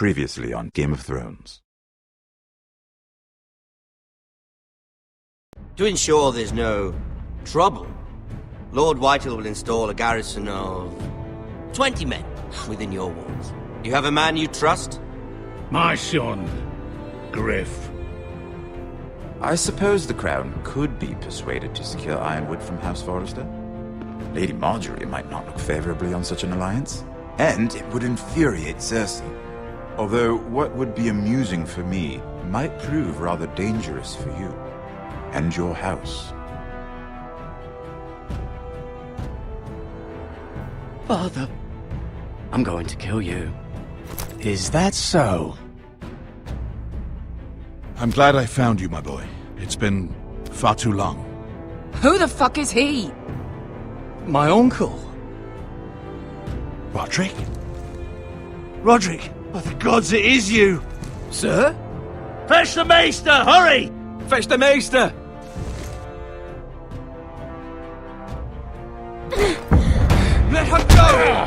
Previously on Game of Thrones. To ensure there's no trouble, Lord Whitehill will install a garrison of 20 men within your walls. You have a man you trust? My son, Griff. I suppose the Crown could be persuaded to secure Ironwood from House Forrester. Lady Marjorie might not look favorably on such an alliance, and it would infuriate Cersei. Although what would be amusing for me might prove rather dangerous for you and your house. Father, I'm going to kill you. Is that so? I'm glad I found you, my boy. It's been far too long. Who the fuck is he? My uncle. Roderick? Roderick! By the gods, it is you! Sir? Fetch the maester! Hurry! Fetch the maester! Let her go!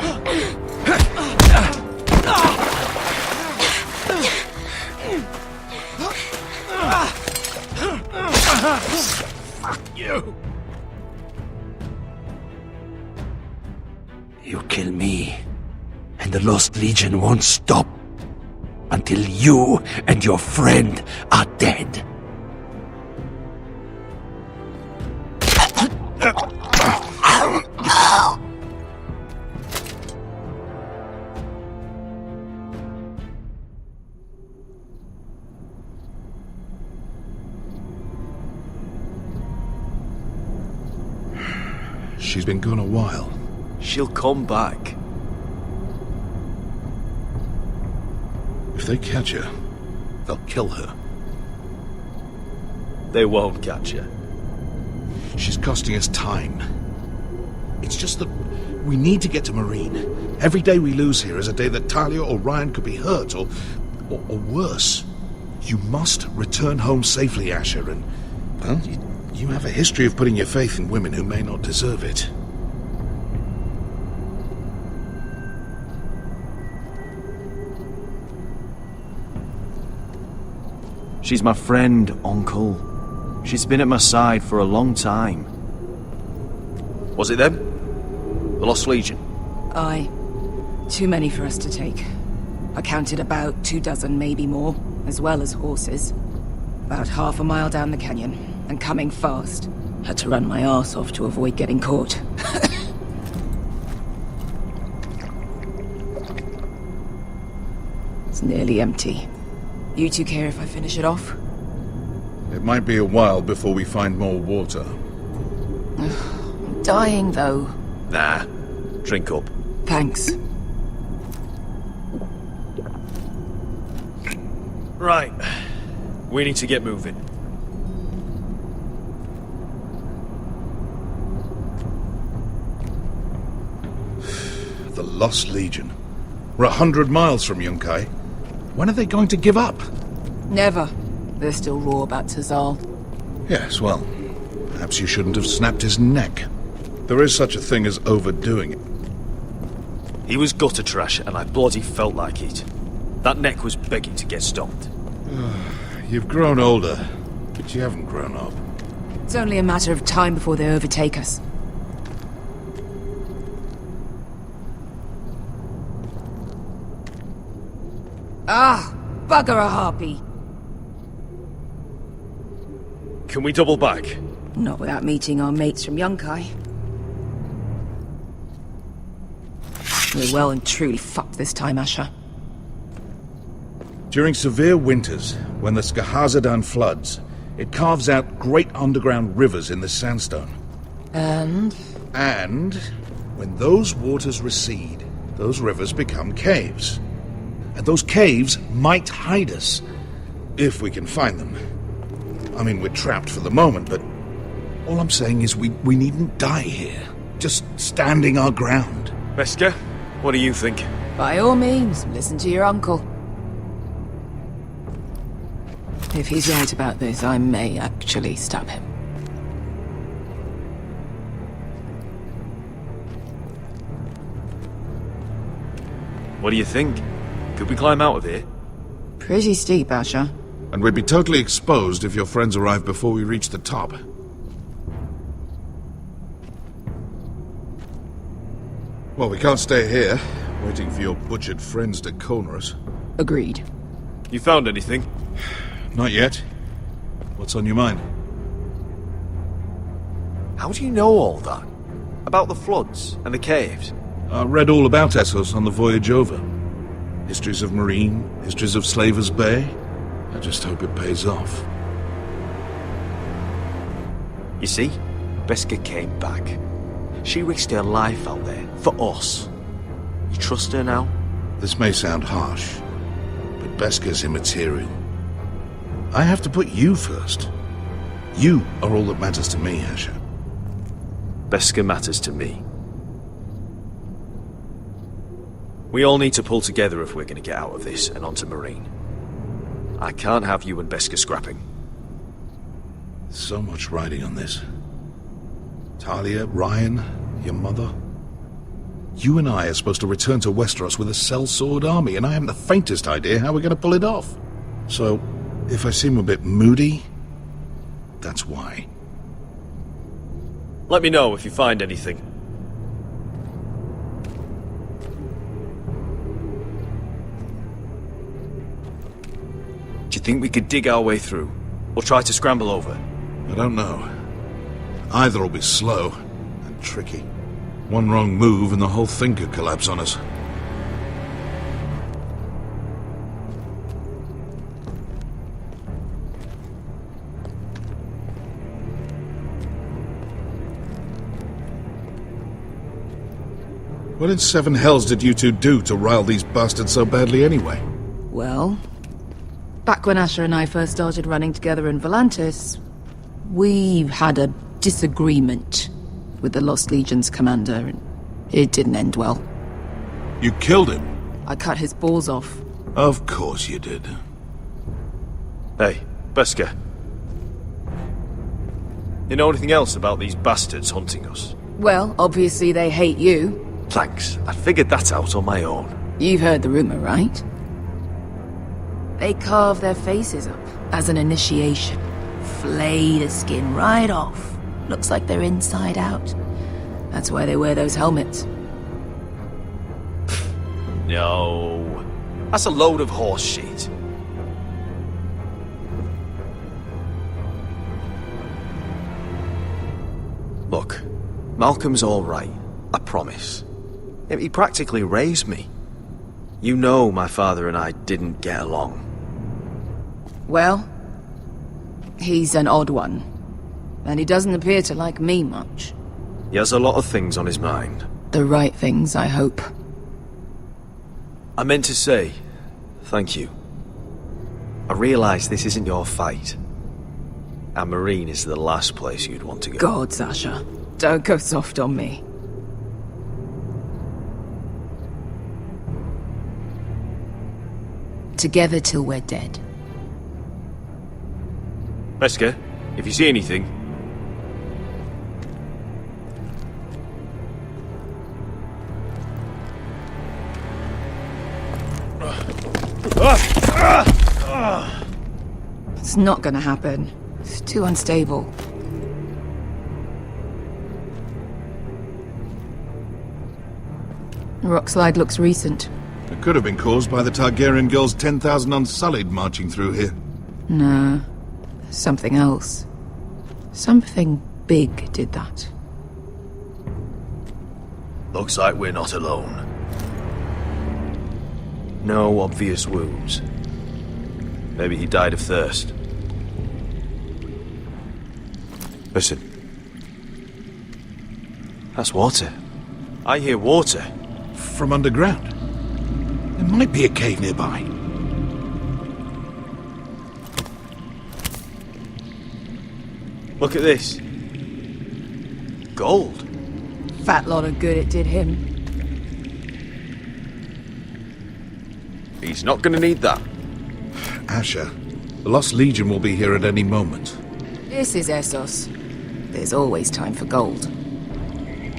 Fuck you! You kill me, and the Lost Legion won't stop until you and your friend are dead. She's been gone a while. She'll come back. If they catch her, they'll kill her. They won't catch her. She's costing us time. It's just that we need to get to Marine. Every day we lose here is a day that Talia or Ryan could be hurt, or worse. You must return home safely, Asher, and, well, you have a history of putting your faith in women who may not deserve it. She's my friend, Uncle. She's been at my side for a long time. Was it them? The Lost Legion? Aye. Too many for us to take. I counted about 24, maybe more, as well as horses. About half a mile down the canyon, and coming fast. Had to run my arse off to avoid getting caught. It's nearly empty. You two care if I finish it off? It might be a while before we find more water. I'm dying, though. Nah. Drink up. Thanks. Right. We need to get moving. The Lost Legion. We're 100 miles from Yunkai. When are they going to give up? Never. They're still raw about Tazal. Yes, well, perhaps you shouldn't have snapped his neck. There is such a thing as overdoing it. He was gutter trash, and I bloody felt like it. That neck was begging to get stopped. You've grown older, but you haven't grown up. It's only a matter of time before they overtake us. Ah! Bugger a harpy! Can we double back? Not without meeting our mates from Yunkai. We're well and truly fucked this time, Asher. During severe winters, when the Skahazadan floods, it carves out great underground rivers in the sandstone. And when those waters recede, those rivers become caves. And those caves might hide us, if we can find them. I mean, we're trapped for the moment, but all I'm saying is we needn't die here. Just standing our ground. Veska, what do you think? by all means, listen to your uncle. If he's right about this, I may actually stop him. What do you think? Could we climb out of here? Pretty steep, Asher. And we'd be totally exposed if your friends arrive before we reach the top. Well, we can't stay here, waiting for your butchered friends to corner us. Agreed. You found anything? Not yet. What's on your mind? How do you know all that? About the floods and the caves? I read all about Essos on the voyage over. Histories of Marine, histories of Slaver's Bay. I just hope it pays off. You see, Beskha came back. She risked her life out there, for us. You trust her now? This may sound harsh, but Beskha's immaterial. I have to put you first. You are all that matters to me, Asher. Beskha matters to me. We all need to pull together if we're going to get out of this and onto Marine. I can't have you and Beskha scrapping. So much riding on this. Talia, Ryan, your mother. You and I are supposed to return to Westeros with a sellsword army, and I haven't the faintest idea how we're going to pull it off. So, if I seem a bit moody, that's why. Let me know if you find anything. Do you think we could dig our way through? Or try to scramble over? I don't know. Either will be slow and tricky. One wrong move and the whole thing could collapse on us. What in seven hells did you two do to rile these bastards so badly anyway? Well, back when Asher and I first started running together in Volantis, we had a disagreement with the Lost Legion's commander, and it didn't end well. You killed him? I cut his balls off. Of course you did. Hey, Beskha. You know anything else about these bastards hunting us? Well, obviously they hate you. Thanks. I figured that out on my own. You've heard the rumor, right? They carve their faces up as an initiation. Flay the skin right off. Looks like they're inside out. That's why they wear those helmets. No. That's a load of horse shit. Look, Malcolm's all right. I promise. He practically raised me. You know my father and I didn't get along. Well, he's an odd one. And he doesn't appear to like me much. He has a lot of things on his mind. The right things, I hope. I meant to say, thank you. I realise this isn't your fight. And Marine is the last place you'd want to go. God, Sasha. Don't go soft on me. Together till we're dead. Beskha, if you see anything... It's not gonna happen. It's too unstable. The rock slide looks recent. It could have been caused by the Targaryen girls 10,000 Unsullied marching through here. No. Something else. Something big did that. Looks like we're not alone. No obvious wounds. Maybe he died of thirst. Listen. That's water. I hear water. From underground. There might be a cave nearby. Look at this. Gold. Fat lot of good it did him. He's not gonna need that. Asher, the Lost Legion will be here at any moment. This is Essos. There's always time for gold.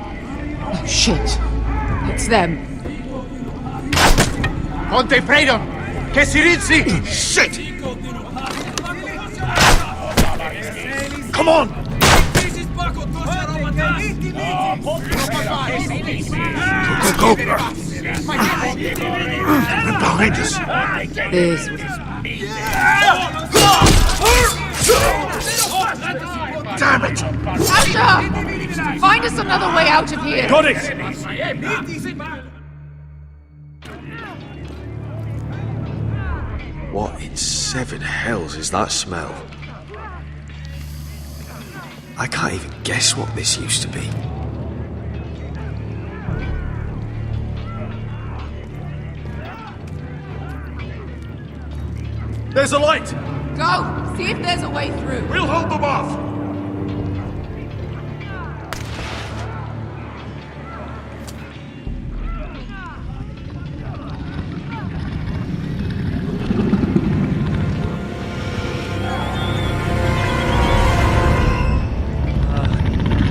Oh, shit. It's them. Ponte Freedom! Che si rizzi! Shit! Come on! Go, go, go! And behind us! This was... Damn it! Asher! Find us another way out of here! Got it! What in seven hells is that smell? I can't even guess what this used to be. There's a light! Go! See if there's a way through. We'll hold them off!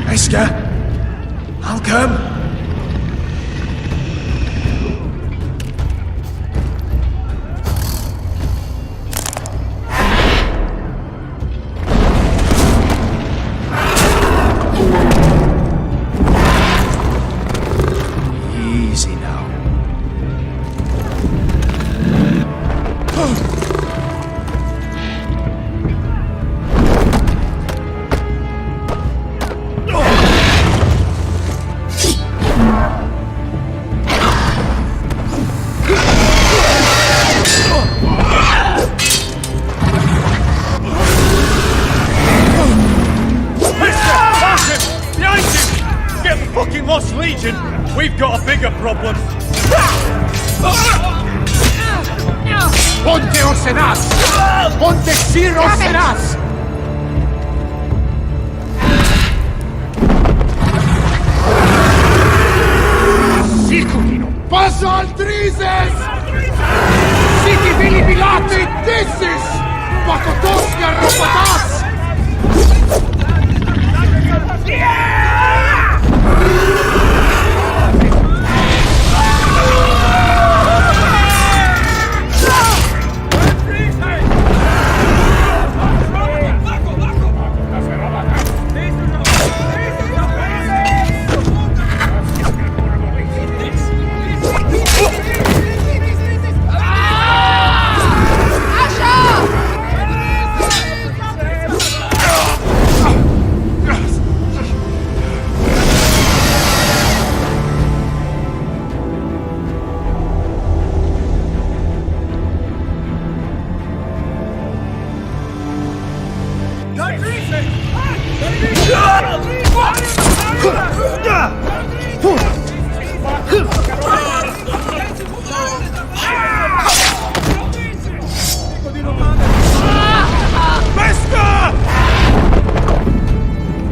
Esker! Malcolm! Easy now. Behind you! Get the fucking Lost Legion! We've got a bigger problem! Ponte Orsenas! Ponte Sir Orsenas! Sicurino! Passa Altrises! Siti Vili Pilate Dissis! Pakotoska Rapatas!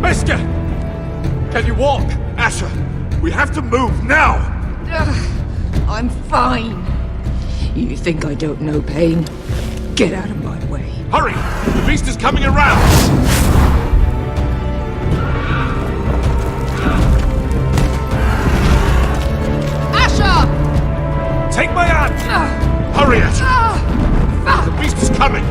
Mister! Can you walk? Asher, we have to move now! I'm fine. You think I don't know pain? Get out of my way. Hurry! The beast is coming around! Asher! Take my hand! Hurry, Asher! The beast is coming!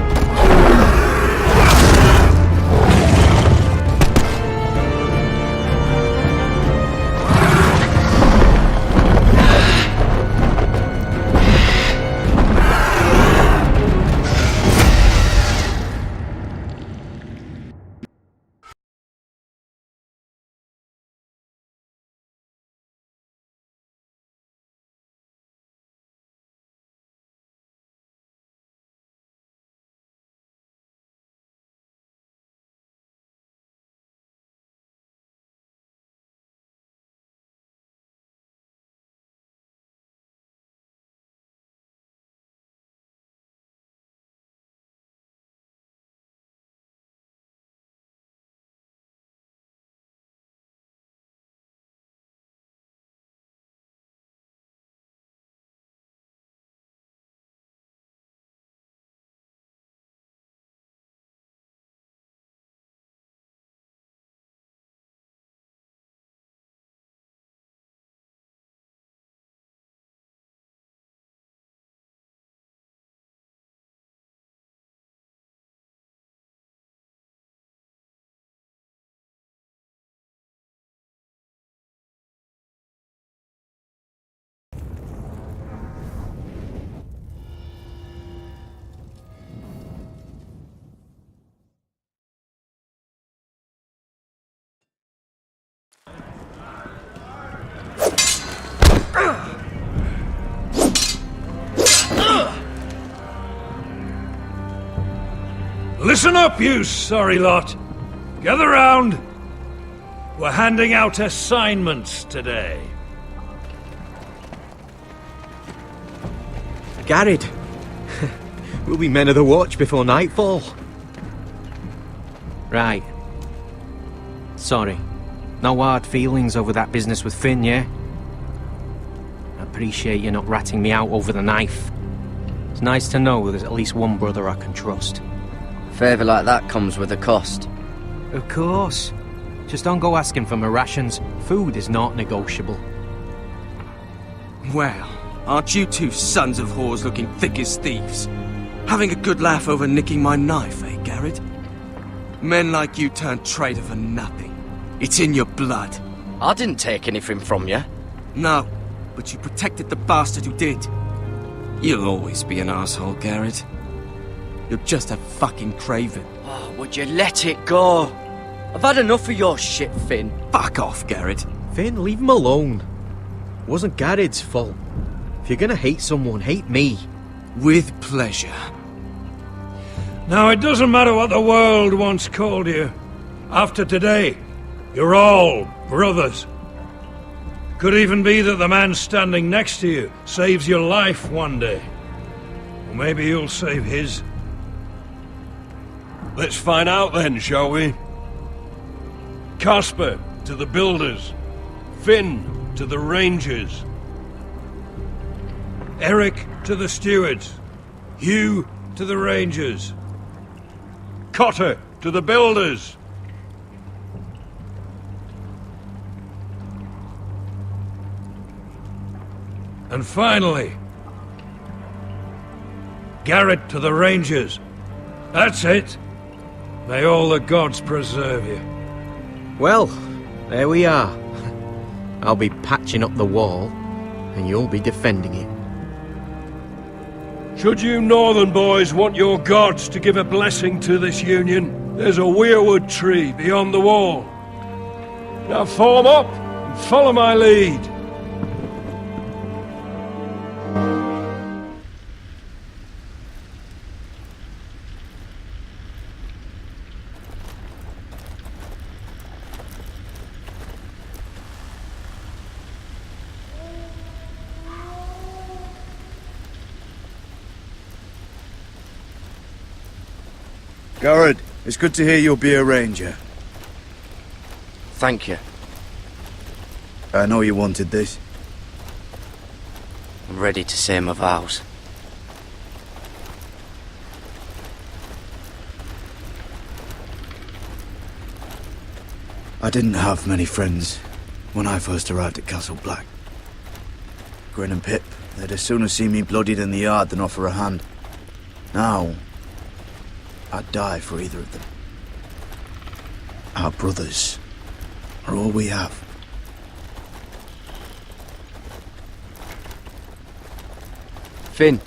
Listen up, you sorry lot. Gather round. We're handing out assignments today. Garrett, we'll be men of the watch before nightfall. Right. Sorry. No hard feelings over that business with Finn, yeah? I appreciate you not ratting me out over the knife. It's nice to know there's at least one brother I can trust. Favour like that comes with a cost. Of course. Just don't go asking for my rations. Food is not negotiable. Well, aren't you two sons of whores looking thick as thieves? Having a good laugh over nicking my knife, eh, Garrett? Men like you turn traitor for nothing. It's in your blood. I didn't take anything from you. No, but you protected the bastard who did. You'll always be an asshole, Garrett. You're just a fucking craven. Oh, would you let it go? I've had enough of your shit, Finn. Fuck off, Garrett. Finn, leave him alone. It wasn't Garrett's fault. If you're gonna hate someone, hate me. With pleasure. Now, it doesn't matter what the world once called you. After today, you're all brothers. Could even be that the man standing next to you saves your life one day. Or maybe you'll save his. Let's find out then, shall we? Casper to the builders. Finn to the rangers. Eric to the stewards. Hugh to the rangers. Cotter to the builders. And finally, Garrett to the rangers. That's it. May all the gods preserve you. Well, there we are. I'll be patching up the wall, and you'll be defending it. Should you northern boys want your gods to give a blessing to this union, there's a weirwood tree beyond the wall. Now form up and follow my lead. Garrett, it's good to hear you'll be a ranger. Thank you. I know you wanted this. I'm ready to say my vows. I didn't have many friends when I first arrived at Castle Black. Grin and Pip, they'd as soon have seen me bloodied in the yard than offer a hand. Now, I'd die for either of them. Our brothers are all we have. Finn.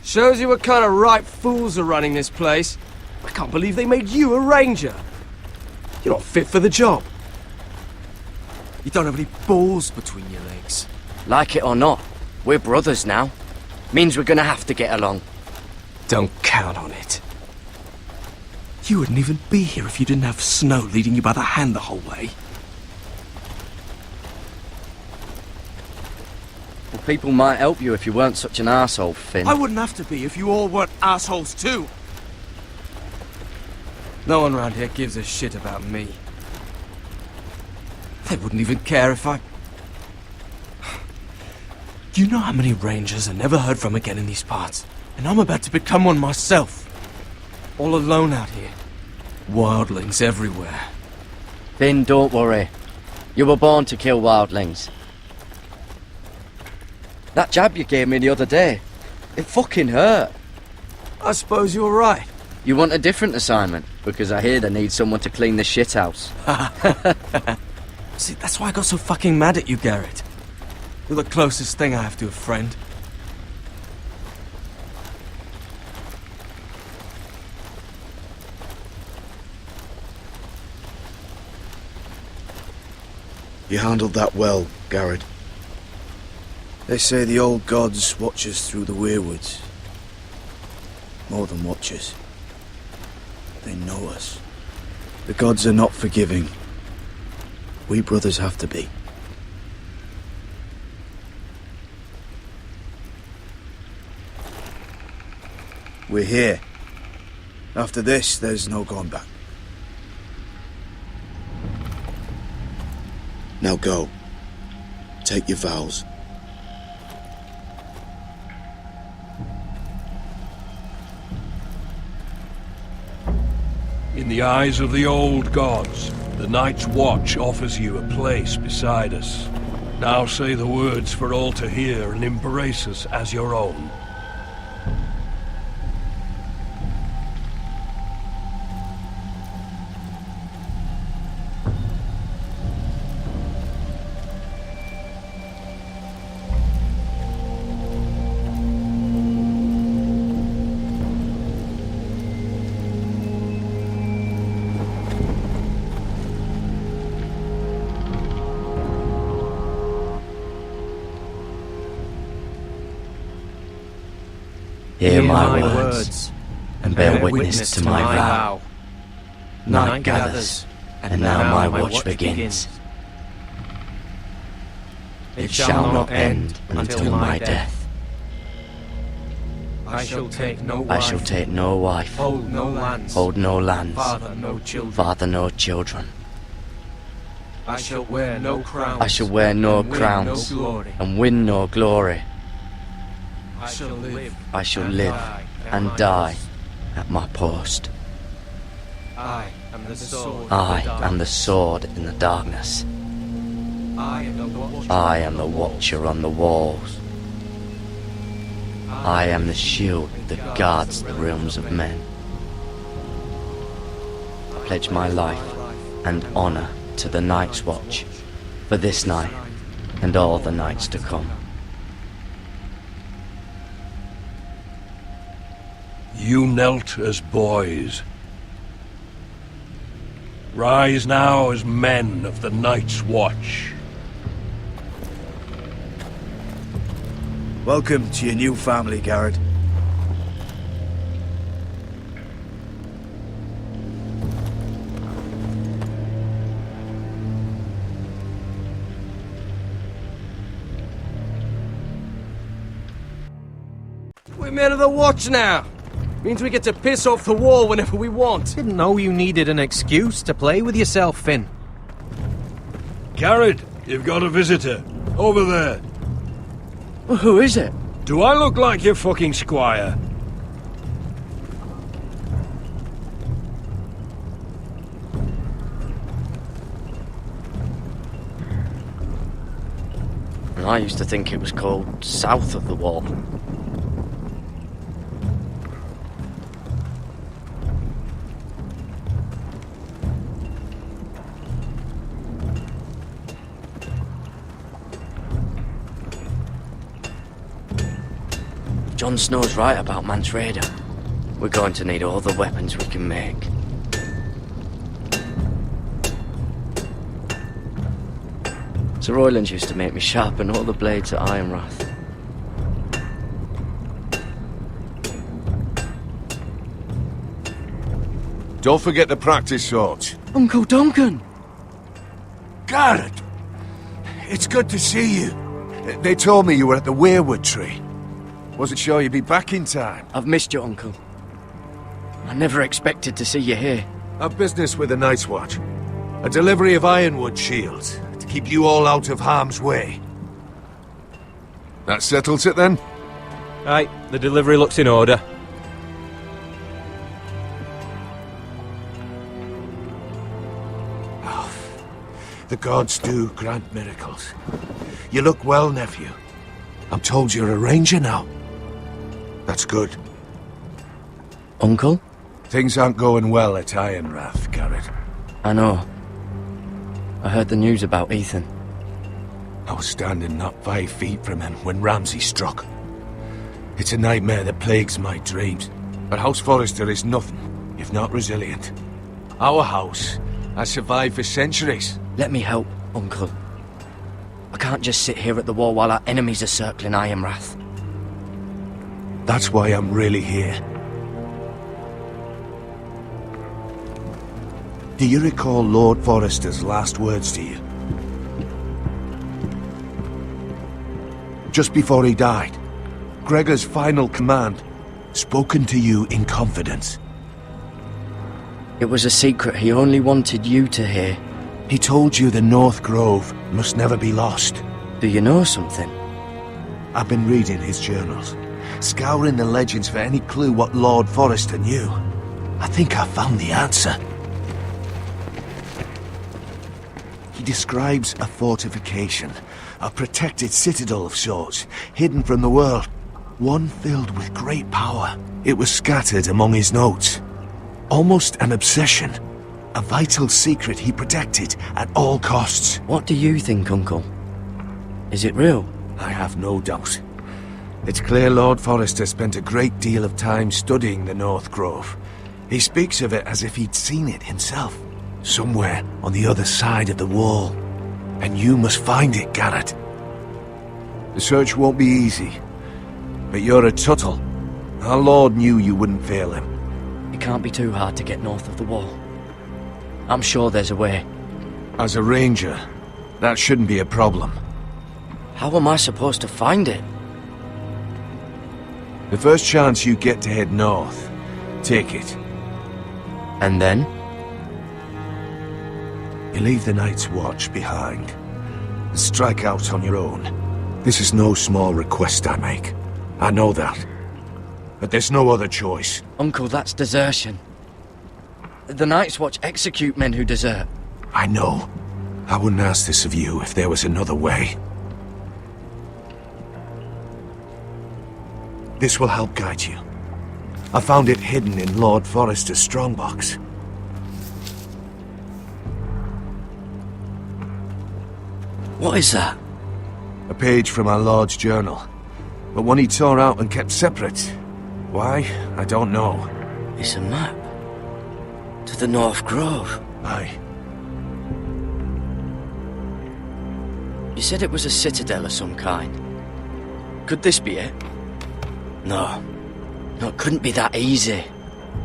Shows you what kind of ripe fools are running this place. I can't believe they made you a ranger. You're not fit for the job. You don't have any balls between your legs. Like it or not, we're brothers now. Means we're gonna have to get along. Don't count on it. You wouldn't even be here if you didn't have Snow leading you by the hand the whole way. Well, people might help you if you weren't such an arsehole, Finn. I wouldn't have to be if you all weren't assholes too. No one around here gives a shit about me. They wouldn't even care if I... Do you know how many rangers I never heard from again in these parts? And I'm about to become one myself. All alone out here. Wildlings everywhere. Finn, don't worry. You were born to kill wildlings. That jab you gave me the other day, it fucking hurt. I suppose you're right. You want a different assignment? Because I hear they need someone to clean the shithouse. See, that's why I got so fucking mad at you, Garrett. You're the closest thing I have to a friend. You handled that well, Garrett. They say the old gods watch us through the weirwoods. more than watchers. They know us. The gods are not forgiving. We brothers have to be. We're here. After this, there's no going back. Now go. Take your vows. In the eyes of the old gods, the Night's Watch offers you a place beside us. Now say the words for all to hear and embrace us as your own. Hear my words, and bear witness to my vow. Night gathers, and now my watch begins. It shall not end until my death. I shall take no wife. I shall take no wife. Hold no lands. Hold no lands. Father no children. Father no children. I shall wear no crowns. I shall wear no crowns. No glory. And win no glory. I shall live. I shall live and die at my post. I am the sword. I am the sword in the darkness. I am the watcher on the walls. I am the shield that guards the realms of men. I pledge my life and honor to the Night's Watch for this night and all the nights to come. You knelt as boys. Rise now as men of the Night's Watch. Welcome to your new family, Garrett. We're men of the watch now. Means we get to piss off the wall whenever we want. Didn't know you needed an excuse to play with yourself, Finn. Garrett, you've got a visitor. Over there. Well, who is it? Do I look like your fucking squire? I used to think it was called South of the Wall. Jon Snow's right about Mance Rayder. We're going to need all the weapons we can make. Sir Royland used to make me sharpen all the blades at Ironrath. Don't forget to practice swords. Uncle Duncan! Garrett! It's good to see you. They told me you were at the Weirwood tree. Wasn't sure you'd be back in time. I've missed you, Uncle. I never expected to see you here. A business with the Night's Watch. A delivery of ironwood shields to keep you all out of harm's way. That settles it then? Aye, the delivery looks in order. Oh, the gods do grant miracles. You look well, nephew. I'm told you're a ranger now. That's good. Uncle? Things aren't going well at Ironrath, Garrett. I know. I heard the news about Ethan. I was standing not 5 feet from him when Ramsay struck. It's a nightmare that plagues my dreams. But House Forrester is nothing, if not resilient. Our house has survived for centuries. Let me help, Uncle. I can't just sit here at the wall while our enemies are circling Ironrath. That's why I'm really here. Do you recall Lord Forrester's last words to you? Just before he died, Gregor's final command, spoken to you in confidence. It was a secret he only wanted you to hear. He told you the North Grove must never be lost. Do you know something? I've been reading his journals, scouring the legends for any clue what Lord Forrester knew. I think I found the answer. He describes a fortification, a protected citadel of sorts, hidden from the world, one filled with great power. It was scattered among his notes. Almost an obsession, a vital secret he protected at all costs. What do you think, Uncle? Is it real? I have no doubt. It's clear Lord Forrester spent a great deal of time studying the North Grove. He speaks of it as if he'd seen it himself, somewhere on the other side of the wall. And you must find it, Garrett. The search won't be easy, but you're a Tuttle. Our Lord knew you wouldn't fail him. It can't be too hard to get north of the wall. I'm sure there's a way. As a ranger, that shouldn't be a problem. How am I supposed to find it? The first chance you get to head north, take it. And then? You leave the Night's Watch behind and strike out on your own. This is no small request I make. I know that. But there's no other choice. Uncle, that's desertion. The Night's Watch execute men who desert. I know. I wouldn't ask this of you if there was another way. This will help guide you. I found it hidden in Lord Forrester's strongbox. What is that? A page from our Lord's journal, but one he tore out and kept separate. Why? I don't know. It's a map. To the North Grove. Aye. You said it was a citadel of some kind. Could this be it? No. No, it couldn't be that easy.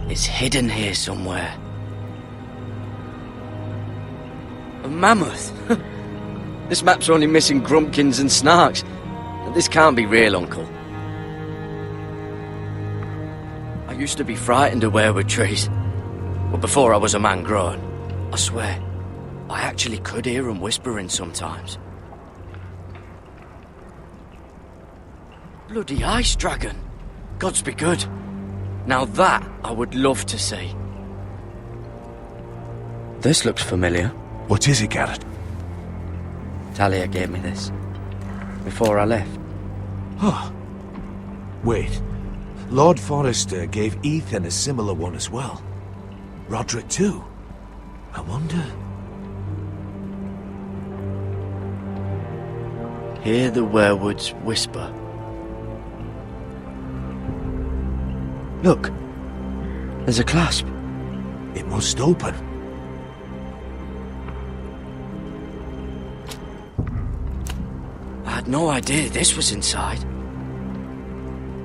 It's hidden here somewhere. A mammoth? This map's only missing grumpkins and snarks. This can't be real, Uncle. I used to be frightened of weirwood trees. But before I was a man grown, I swear, I actually could hear them whispering sometimes. Bloody ice dragon. Gods be good. Now that I would love to see. This looks familiar. What is it, Garrett? Talia gave me this. Before I left. Huh. Wait. Lord Forrester gave Ethan a similar one as well. Roderick too. I wonder... Hear the werewoods whisper. Look. There's a clasp. It must open. I had no idea this was inside.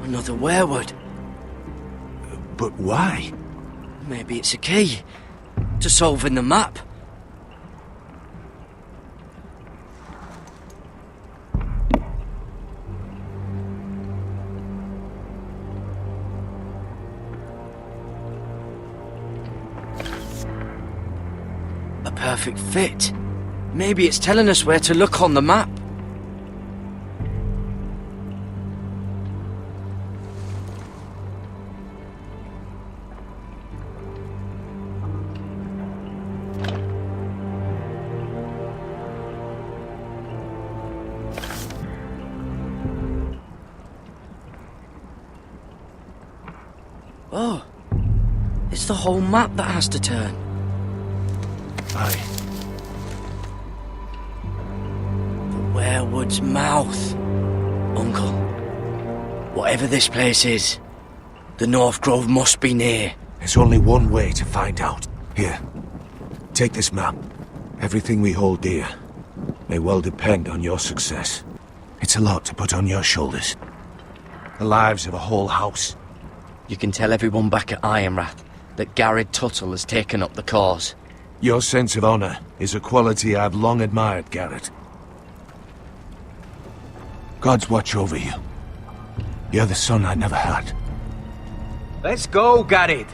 Another werewood. But why? Maybe it's a key to solving the map. A perfect fit. Maybe it's telling us where to look on the map. Oh, it's the whole map that has to turn. Aye. The werewood's mouth. Uncle, whatever this place is, the North Grove must be near. There's only one way to find out. Here, take this map. Everything we hold dear may well depend on your success. It's a lot to put on your shoulders. The lives of a whole house. You can tell everyone back at Ironrath that Garrett Tuttle has taken up the cause. Your sense of honor is a quality I've long admired, Garrett. Gods watch over you. You're the son I never had. Let's go, Garrett.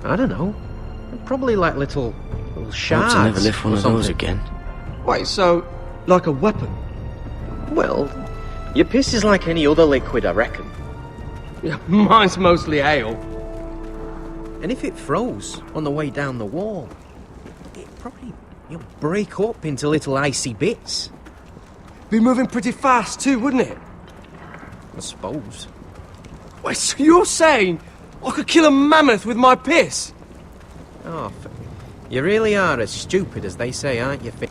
I don't know. Probably like little shards. I want to never lift one of those again. Wait, so, like a weapon? Well, your piss is like any other liquid, I reckon. Yeah, mine's mostly ale. And if it froze on the way down the wall, it'd probably break up into little icy bits. Be moving pretty fast too, wouldn't it? I suppose. Wait, so you're saying I could kill a mammoth with my piss? Oh, you really are as stupid as they say, aren't you, Finn?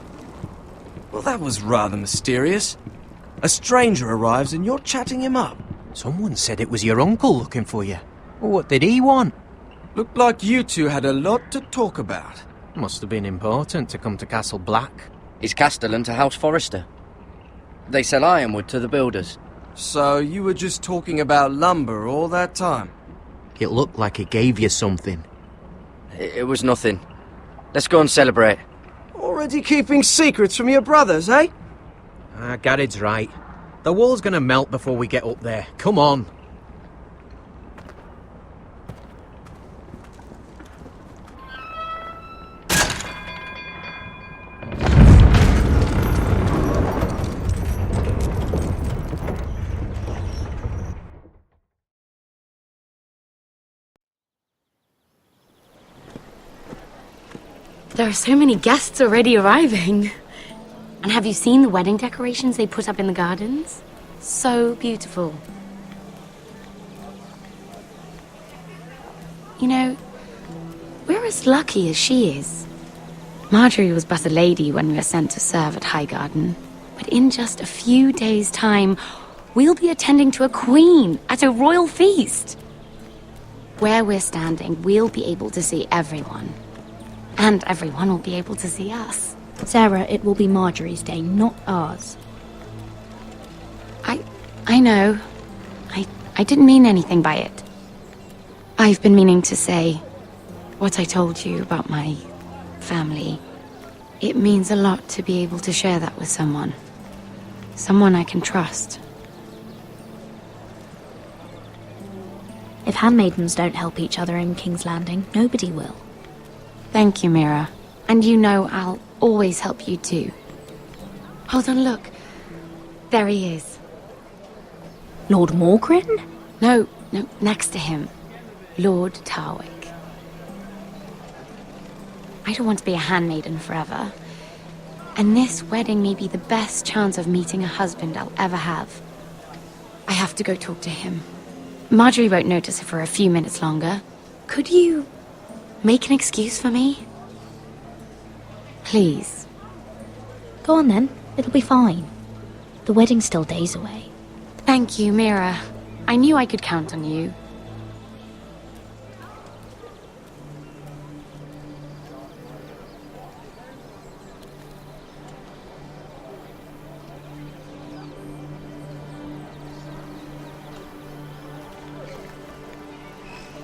Well, that was rather mysterious. A stranger arrives and you're chatting him up. Someone said it was your uncle looking for you. Well, what did he want? Looked like you two had a lot to talk about. Must have been important to come to Castle Black. It's Castellan to House Forrester. They sell ironwood to the builders. So you were just talking about lumber all that time? It looked like it gave you something. It was nothing. Let's go and celebrate. Already keeping secrets from your brothers, eh? Garrett's right. The wall's gonna melt before we get up there. Come on. There are so many guests already arriving. And have you seen the wedding decorations they put up in the gardens? So beautiful. You know, we're as lucky as she is. Marjorie was but a lady when we were sent to serve at Highgarden. But in just a few days' time, we'll be attending to a queen at a royal feast. Where we're standing, we'll be able to see everyone. And everyone will be able to see us. Sarah, it will be Marjorie's day, not ours. I know. I didn't mean anything by it. I've been meaning to say what I told you about my family. It means a lot to be able to share that with someone. Someone I can trust. If handmaidens don't help each other in King's Landing, nobody will. Thank you, Mira. And you know I'll always help you too. Hold on, look. There he is. Lord Morgrin? No, next to him. Lord Tarwick. I don't want to be a handmaiden forever. And this wedding may be the best chance of meeting a husband I'll ever have. I have to go talk to him. Marjorie won't notice it for a few minutes longer. Could you make an excuse for me? Please. Go on then. It'll be fine. The wedding's still days away. Thank you, Mira. I knew I could count on you.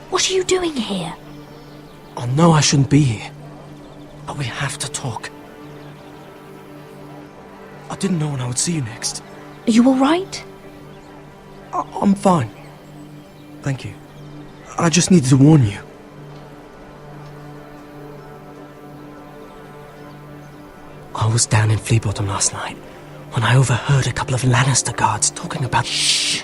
What are you doing here? I know I shouldn't be here. But we have to talk. I didn't know when I would see you next. Are you alright? I'm fine. Thank you. I just needed to warn you. I was down in Fleabottom last night when I overheard a couple of Lannister guards talking about... Shh!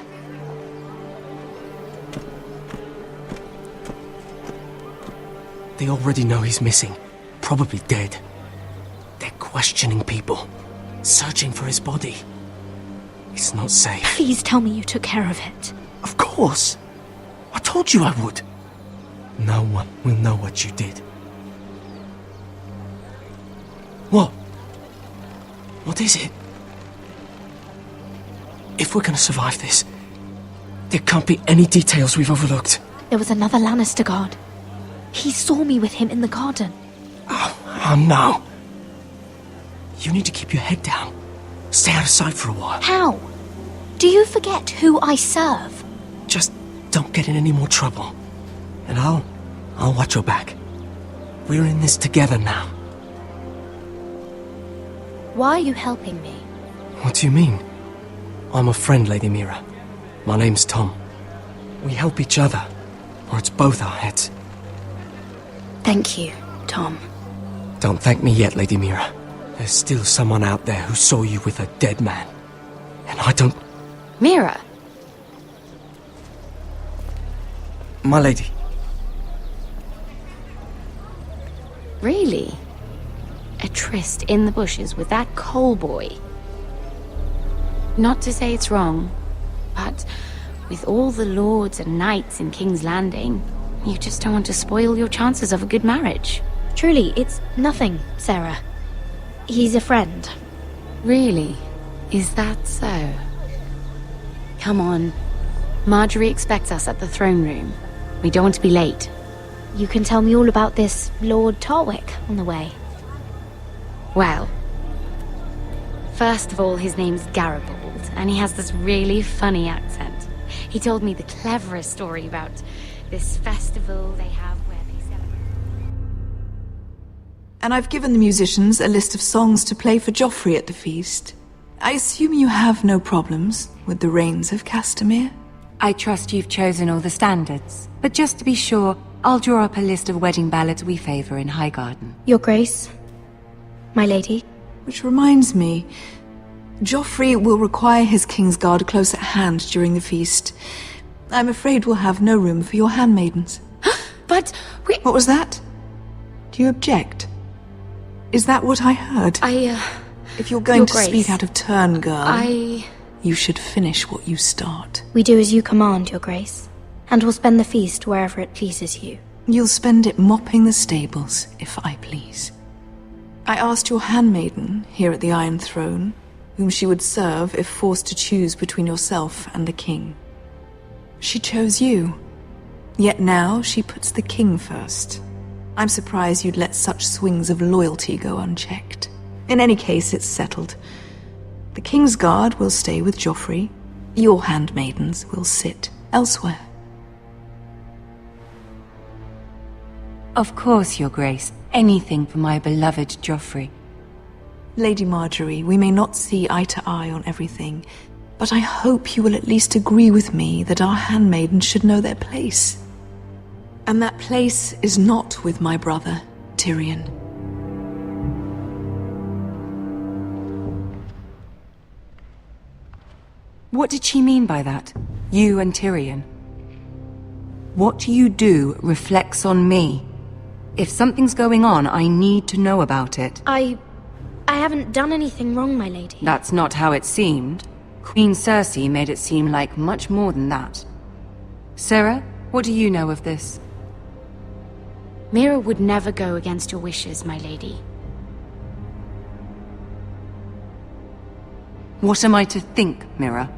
They already know he's missing. Probably dead. They're questioning people. Searching for his body. It's not safe. Please tell me you took care of it. Of course. I told you I would. No one will know what you did. What? What is it? If we're gonna survive this, there can't be any details we've overlooked. There was another Lannister guard. He saw me with him in the garden. Oh no. You need to keep your head down. Stay out of sight for a while. How? Do you forget who I serve? Just don't get in any more trouble. And I'll watch your back. We're in this together now. Why are you helping me? What do you mean? I'm a friend, Lady Mira. My name's Tom. We help each other, or it's both our heads. Thank you, Tom. Don't thank me yet, Lady Mira. There's still someone out there who saw you with a dead man. And I don't... Mira? My lady. Really? A tryst in the bushes with that coal boy? Not to say it's wrong, but with all the lords and knights in King's Landing, you just don't want to spoil your chances of a good marriage. Truly, it's nothing, Sarah. He's a friend. Really? Is that so? Come on. Marjorie expects us at the throne room. We don't want to be late. You can tell me all about this Lord Tarwick on the way. Well, first of all, his name's Garibald, and he has this really funny accent. He told me the cleverest story about this festival they have where they celebrate. And I've given the musicians a list of songs to play for Joffrey at the feast. I assume you have no problems with the Rains of Castamere? I trust you've chosen all the standards, but just to be sure, I'll draw up a list of wedding ballads we favor in Highgarden. Your Grace, my lady. Which reminds me, Joffrey will require his Kingsguard close at hand during the feast. I'm afraid we'll have no room for your handmaidens. But we... What was that? Do you object? Is that what I heard? If you're going Your to Grace, speak out of turn, girl, you should finish what you start. We do as you command, Your Grace, and we'll spend the feast wherever it pleases you. You'll spend it mopping the stables, if I please. I asked your handmaiden here at the Iron Throne whom she would serve if forced to choose between yourself and the king. She chose you. Yet now she puts the king first. I'm surprised you'd let such swings of loyalty go unchecked. In any case, it's settled. The Kingsguard will stay with Joffrey. Your handmaidens will sit elsewhere. Of course, Your Grace. Anything for my beloved Joffrey. Lady Marjorie, we may not see eye to eye on everything, but I hope you will at least agree with me that our handmaidens should know their place. And that place is not with my brother, Tyrion. What did she mean by that? You and Tyrion? What you do reflects on me. If something's going on, I need to know about it. I haven't done anything wrong, my lady. That's not how it seemed. Queen Cersei made it seem like much more than that. Sarah, what do you know of this? Mira would never go against your wishes, my lady. What am I to think, Mira?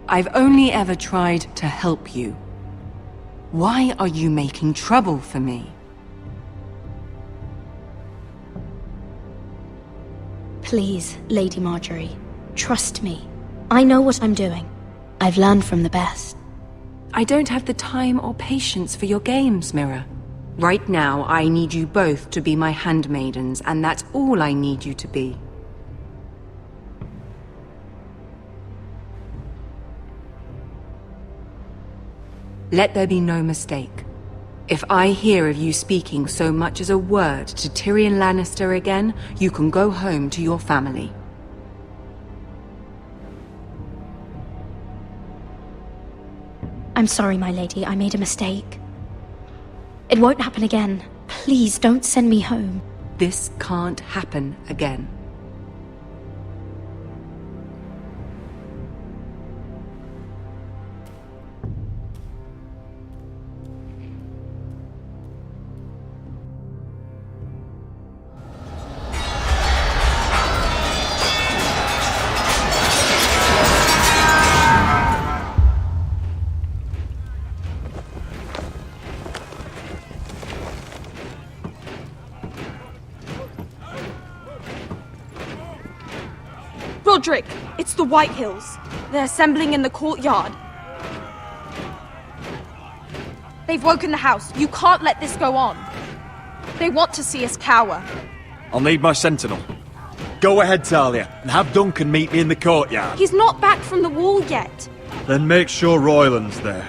I've only ever tried to help you. Why are you making trouble for me? Please, Lady Marjorie, trust me. I know what I'm doing. I've learned from the best. I don't have the time or patience for your games, Mira. Right now, I need you both to be my handmaidens, and that's all I need you to be. Let there be no mistake. If I hear of you speaking so much as a word to Tyrion Lannister again, you can go home to your family. I'm sorry, my lady. I made a mistake. It won't happen again. Please don't send me home. This can't happen again. Roderick, it's the Whitehills. They're assembling in the courtyard. They've woken the house. You can't let this go on. They want to see us cower. I'll need my sentinel. Go ahead, Talia, and have Duncan meet me in the courtyard. He's not back from the wall yet. Then make sure Royland's there.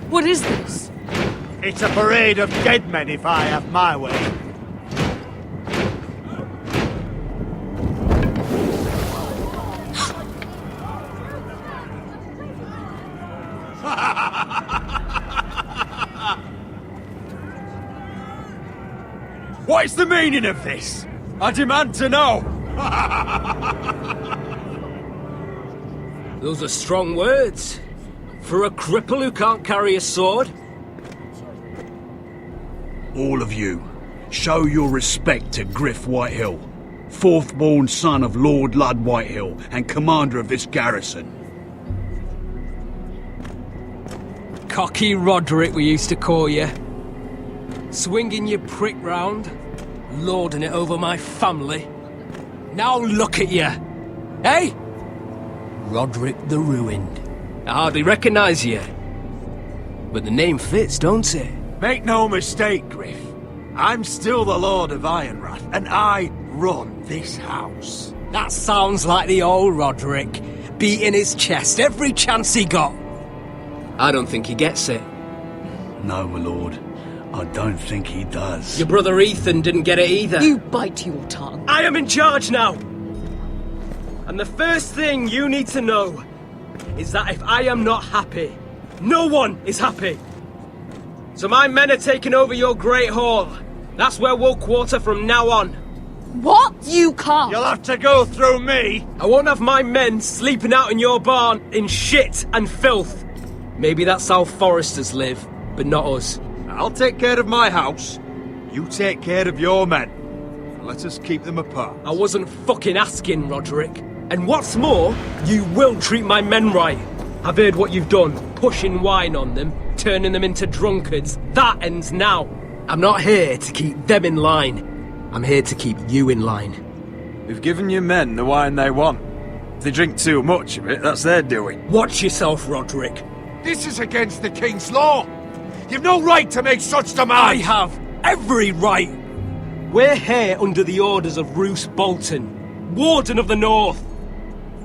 What is this? It's a parade of dead men if I have my way. What is the meaning of this? I demand to know! Those are strong words. For a cripple who can't carry a sword? All of you, show your respect to Griff Whitehill, fourth-born son of Lord Ludd Whitehill and commander of this garrison. Cocky Roderick, we used to call you. Swinging your prick round, lording it over my family. Now look at you! Hey? Roderick the Ruined. I hardly recognise you. But the name fits, don't it? Make no mistake, Griff. I'm still the Lord of Ironrath, and I run this house. That sounds like the old Roderick, beating his chest every chance he got. I don't think he gets it. No, my lord. I don't think he does. Your brother Ethan didn't get it either. You bite your tongue. I am in charge now! And the first thing you need to know is that if I am not happy, no one is happy. So my men are taking over your Great Hall. That's where we'll quarter from now on. What? You can't. You'll have to go through me. I won't have my men sleeping out in your barn in shit and filth. Maybe that's how Foresters live, but not us. I'll take care of my house. You take care of your men. Let us keep them apart. I wasn't fucking asking, Roderick. And what's more, you will treat my men right. I've heard what you've done, pushing wine on them, turning them into drunkards. That ends now. I'm not here to keep them in line. I'm here to keep you in line. We've given your men the wine they want. If they drink too much of it, that's their doing. Watch yourself, Roderick. This is against the King's law. You've no right to make such demands. I have every right. We're here under the orders of Roose Bolton, Warden of the North.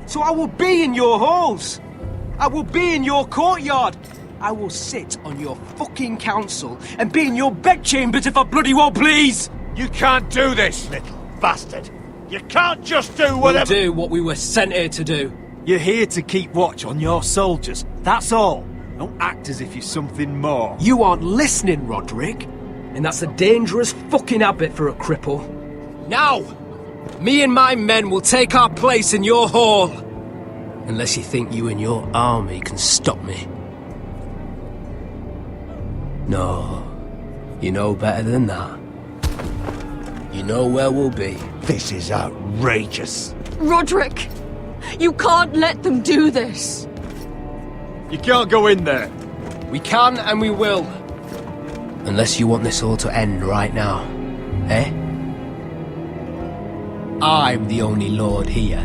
So I will be in your halls. I will be in your courtyard. I will sit on your fucking council and be in your bedchambers if I bloody well please. You can't do this, little bastard. You can't just do whatever... We'll do what we were sent here to do. You're here to keep watch on your soldiers. That's all. Don't act as if you're something more. You aren't listening, Roderick. And that's a dangerous fucking habit for a cripple. Now, me and my men will take our place in your hall. Unless you think you and your army can stop me. No, you know better than that. You know where we'll be. This is outrageous. Roderick, you can't let them do this. You can't go in there. We can and we will. Unless you want this all to end right now. Eh? I'm the only lord here.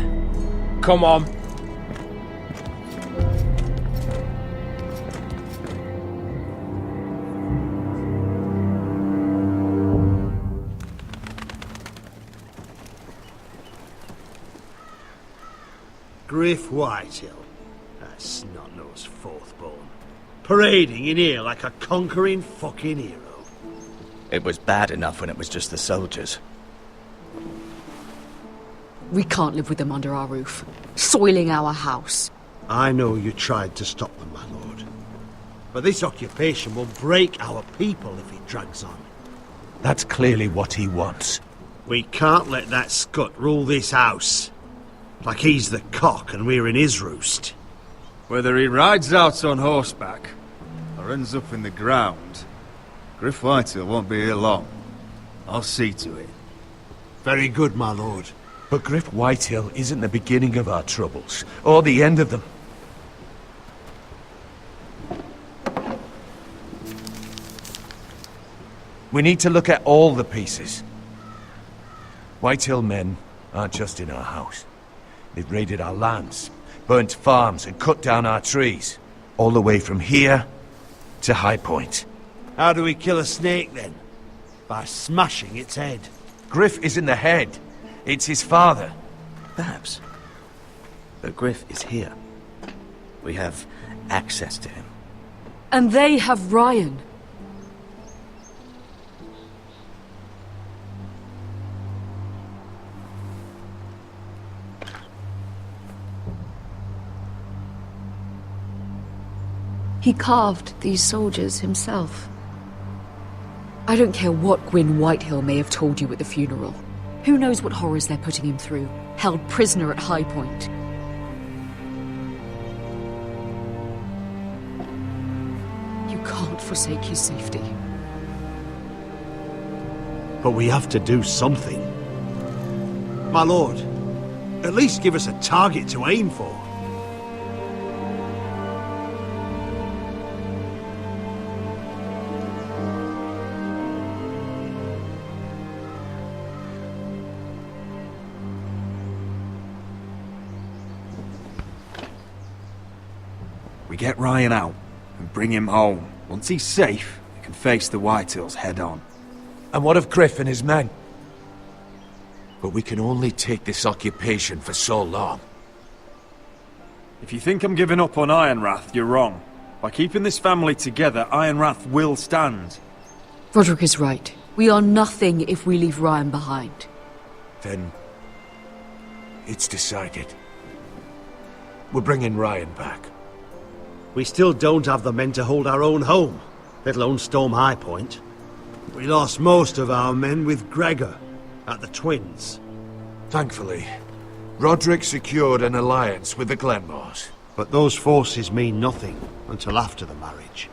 Come on. Griff Whitehill. That snot-nosed fourth-born. Parading in here like a conquering fucking hero. It was bad enough when it was just the soldiers. We can't live with them under our roof, soiling our house. I know you tried to stop them, my lord. But this occupation will break our people if it drags on. That's clearly what he wants. We can't let that scut rule this house. Like he's the cock and we're in his roost. Whether he rides out on horseback or ends up in the ground, Griff Whitehill won't be here long. I'll see to it. Very good, my lord. But Griff Whitehill isn't the beginning of our troubles, or the end of them. We need to look at all the pieces. Whitehill men aren't just in our house. They've raided our lands, burnt farms and cut down our trees. All the way from here to High Point. How do we kill a snake then? By smashing its head. Griff isn't the head. It's his father. Perhaps. But Griff is here. We have access to him. And they have Ryan. He carved these soldiers himself. I don't care what Gwyn Whitehill may have told you at the funeral. Who knows what horrors they're putting him through, held prisoner at High Point. You can't forsake his safety. But we have to do something. My lord, at least give us a target to aim for. We get Ryan out and bring him home. Once he's safe, we can face the Whitehills head on. And what of Griff and his men? But we can only take this occupation for so long. If you think I'm giving up on Ironrath, you're wrong. By keeping this family together, Ironrath will stand. Roderick is right. We are nothing if we leave Ryan behind. Then it's decided. We're bringing Ryan back. We still don't have the men to hold our own home, let alone storm High Point. We lost most of our men with Gregor at the Twins. Thankfully, Roderick secured an alliance with the Glenmores. But those forces mean nothing until after the marriage.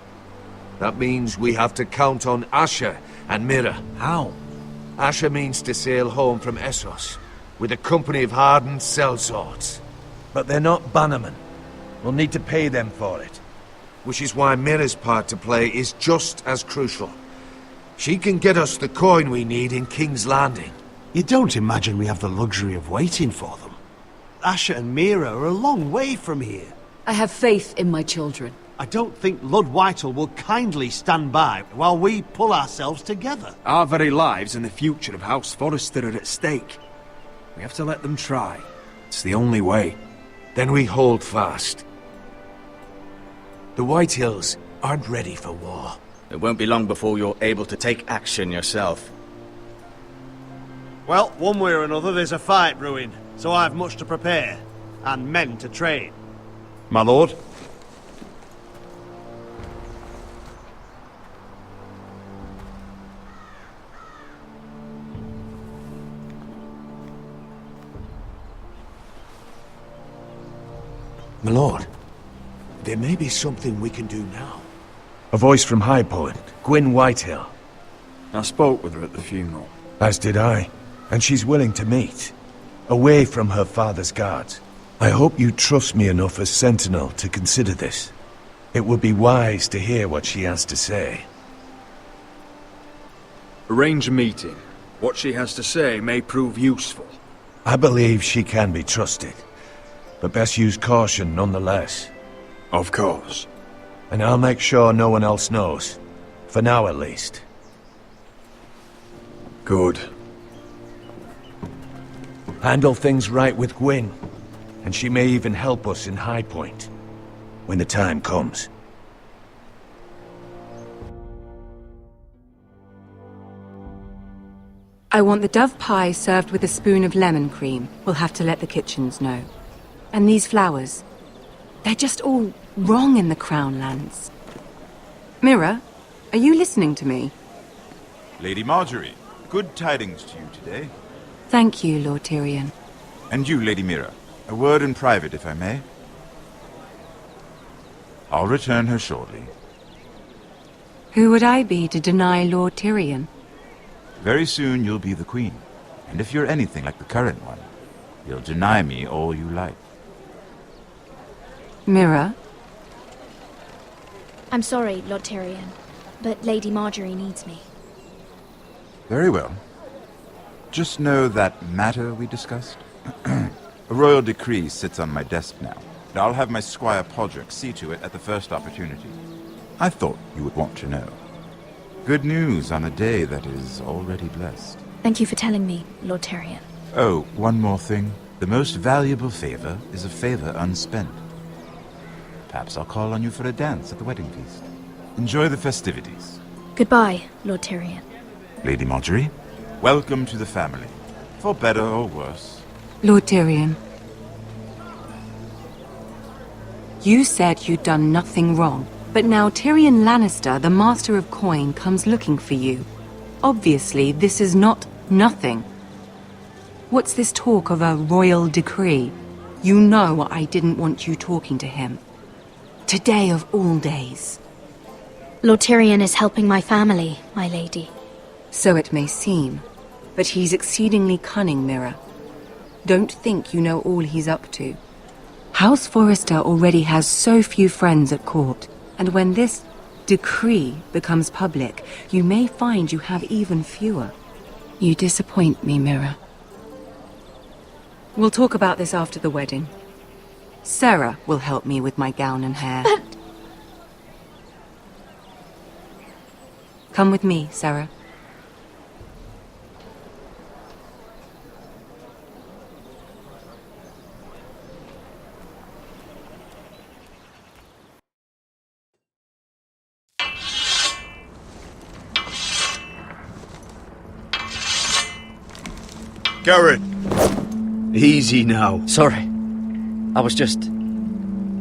That means we have to count on Asher and Mira. How? Asher means to sail home from Essos with a company of hardened sellswords. But they're not bannermen. We'll need to pay them for it. Which is why Mira's part to play is just as crucial. She can get us the coin we need in King's Landing. You don't imagine we have the luxury of waiting for them? Asher and Mira are a long way from here. I have faith in my children. I don't think Lord Whitehill will kindly stand by while we pull ourselves together. Our very lives and the future of House Forrester are at stake. We have to let them try. It's the only way. Then we hold fast. The Whitehills aren't ready for war. It won't be long before you're able to take action yourself. Well, one way or another there's a fight brewing, so I have much to prepare, and men to train. My lord? My lord, there may be something we can do now. A voice from High Point, Gwyn Whitehill. I spoke with her at the funeral. As did I. And she's willing to meet. Away from her father's guards. I hope you trust me enough as Sentinel to consider this. It would be wise to hear what she has to say. Arrange a meeting. What she has to say may prove useful. I believe she can be trusted. But best use caution nonetheless. Of course. And I'll make sure no one else knows. For now at least. Good. Handle things right with Gwyn. And she may even help us in High Point. When the time comes. I want the dove pie served with a spoon of lemon cream. We'll have to let the kitchens know. And these flowers. They're just all wrong in the Crown lands. Mira, are you listening to me? Lady Marjorie, good tidings to you today. Thank you, Lord Tyrion. And you, Lady Mira. A word in private, if I may. I'll return her shortly. Who would I be to deny Lord Tyrion? Very soon you'll be the queen. And if you're anything like the current one, You'll deny me all you like. Mira? I'm sorry, Lord Tyrion, but Lady Marjorie needs me. Very well. Just know that matter we discussed? A royal decree sits on my desk now. I'll have my Squire Podrick see to it at the first opportunity. I thought you would want to know. Good news on a day that is already blessed. Thank you for telling me, Lord Tyrion. Oh, one more thing. The most valuable favor is a favor unspent. Perhaps I'll call on you for a dance at the wedding feast. Enjoy the festivities. Goodbye, Lord Tyrion. Lady Marjorie, welcome to the family. For better or worse. Lord Tyrion. You said you'd done nothing wrong, but now Tyrion Lannister, the Master of Coin, comes looking for you. Obviously, this is not nothing. What's this talk of a royal decree? You know I didn't want you talking to him. Today of all days. Lord Tyrion is helping my family, my lady. So it may seem, but he's exceedingly cunning, Mira. Don't think you know all he's up to. House Forrester already has so few friends at court, and when this decree becomes public, you may find you have even fewer. You disappoint me, Mira. We'll talk about this after the wedding. Sarah will help me with my gown and hair. But... Come with me, Sarah. Garrett! Easy now. Sorry. I was just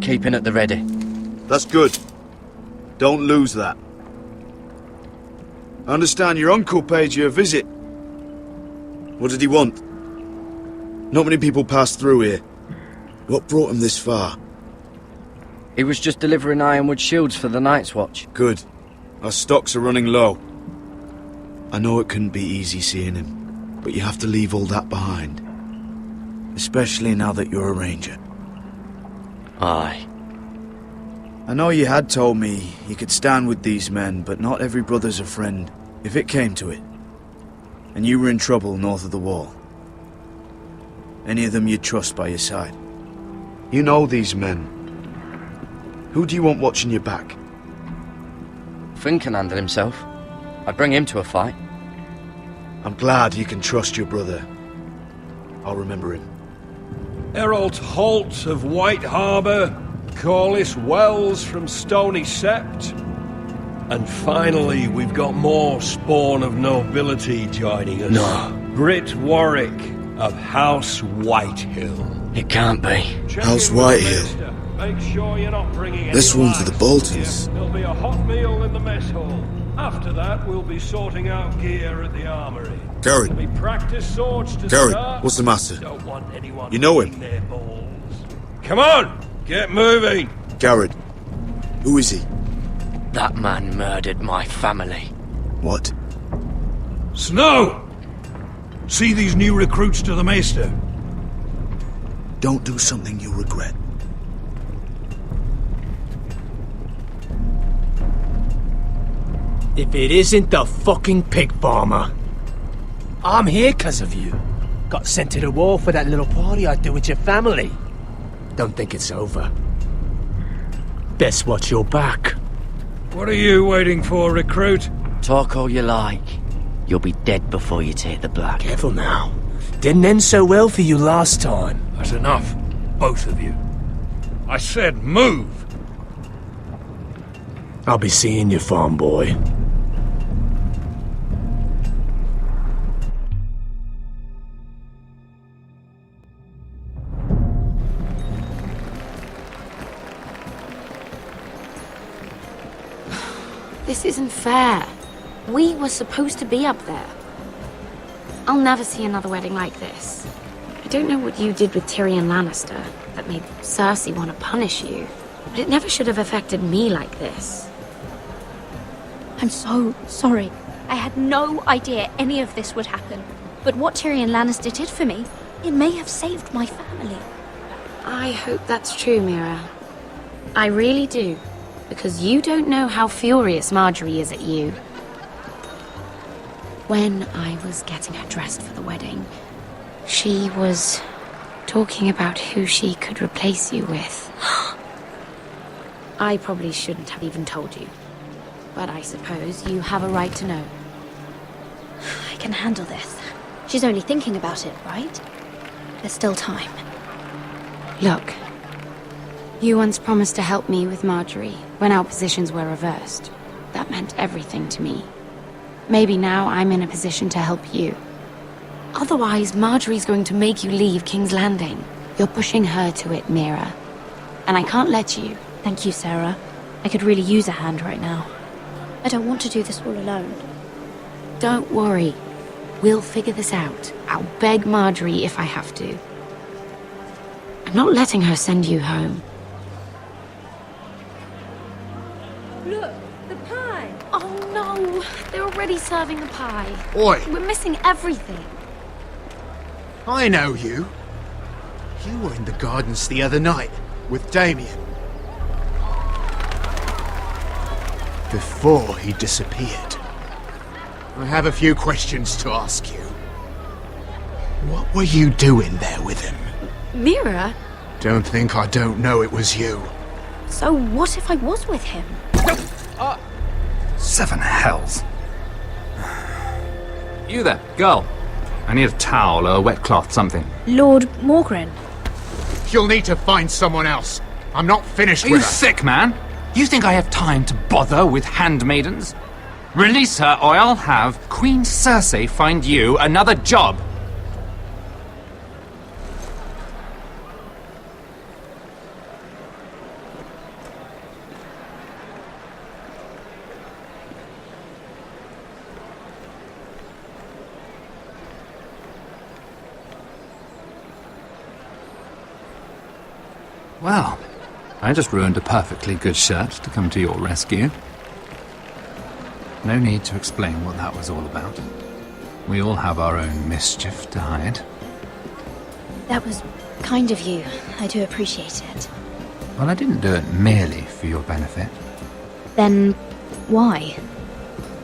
keeping at the ready. That's good. Don't lose that. I understand your uncle paid you a visit. What did he want? Not many people pass through here. What brought him this far? He was just delivering ironwood shields for the Night's Watch. Good. Our stocks are running low. I know it couldn't be easy seeing him, but you have to leave all that behind. Especially now that you're a ranger. Aye. I know you had told me you could stand with these men, but not every brother's a friend, if it came to it. And you were in trouble north of the wall. Any of them you'd trust by your side. You know these men. Who do you want watching your back? Finn can handle himself. I'd bring him to a fight. I'm glad you can trust your brother. I'll remember him. Errol Holt of White Harbour, Corliss Wells from Stony Sept. And finally, we've got more spawn of nobility joining us. No. Britt Warwick of House Whitehill. It can't be. House Whitehill. Make sure you're not bringing This one's for the Boltons. There'll be a hot meal in the mess hall. After that, we'll be sorting out gear at the armory. Garrett. There'll be practice swords to Garrett, start. what's the matter? Don't want anyone You know him? eating their balls. Come on, get moving. Garrett. Who is he? That man murdered my family. What? Snow! See these new recruits to the Maester? Don't do something you'll regret. If it isn't the fucking pig farmer. I'm here 'cause of you. Got sent to the war for that little party I do with your family. Don't think it's over. Best watch your back. What are you waiting for, recruit? Talk all you like. You'll be dead before you take the black. Careful now. Didn't end so well for you last time. That's enough, both of you. I said move! I'll be seeing you, farm boy. This isn't fair. We were supposed to be up there. I'll never see another wedding like this. I don't know what you did with Tyrion Lannister that made Cersei want to punish you, but it never should have affected me like this. I'm so sorry. I had no idea any of this would happen. But what Tyrion Lannister did for me, It may have saved my family. I hope that's true, Mira. I really do. Because you don't know how furious Marjorie is at you. When I was getting her dressed for the wedding, she was talking about who she could replace you with. I probably shouldn't have even told you. But I suppose you have a right to know. I can handle this. She's only thinking about it, right? There's still time. Look, you once promised to help me with Marjorie when our positions were reversed. That meant everything to me. Maybe now I'm in a position to help you. Otherwise, Marjorie's going to make you leave King's Landing. You're pushing her to it, Mira. And I can't let you. Thank you, Sarah. I could really use a hand right now. I don't want to do this all alone. Don't worry. We'll figure this out. I'll beg Marjorie if I have to. I'm not letting her send you home. Look, the pie! Oh no! They're already serving the pie. Oi! We're missing everything. I know you. You were in the gardens the other night with Damien. Before he disappeared. I have a few questions to ask you. What were you doing there with him? Mira? Don't think I don't know it was you. So what if I was with him? Seven hells. You there, girl. I need a towel or a wet cloth, something. Lord Morgren. You'll need to find someone else. I'm not finished Are with you her. sick, man? You think I have time to bother with handmaidens? Release her, or I'll have Queen Cersei find you another job. Well, I just ruined a perfectly good shirt to come to your rescue. No need to explain what that was all about. We all have our own mischief to hide. That was kind of you. I do appreciate it. Well, I didn't do it merely for your benefit. Then why?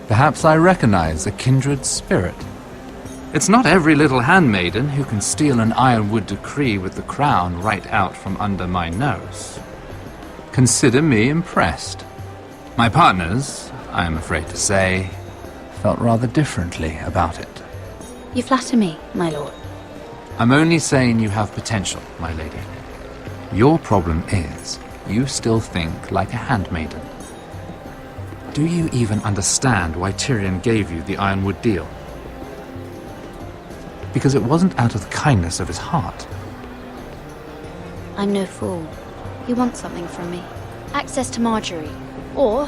Perhaps I recognize a kindred spirit. It's not every little handmaiden who can steal an ironwood decree with the crown right out from under my nose. Consider me impressed. My partners, I am afraid to say, felt rather differently about it. You flatter me, my lord. I'm only saying you have potential, my lady. Your problem is, you still think like a handmaiden. Do you even understand why Tyrion gave you the ironwood deal? Because it wasn't out of the kindness of his heart. I'm no fool. He wants something from me. Access to Marjorie. Or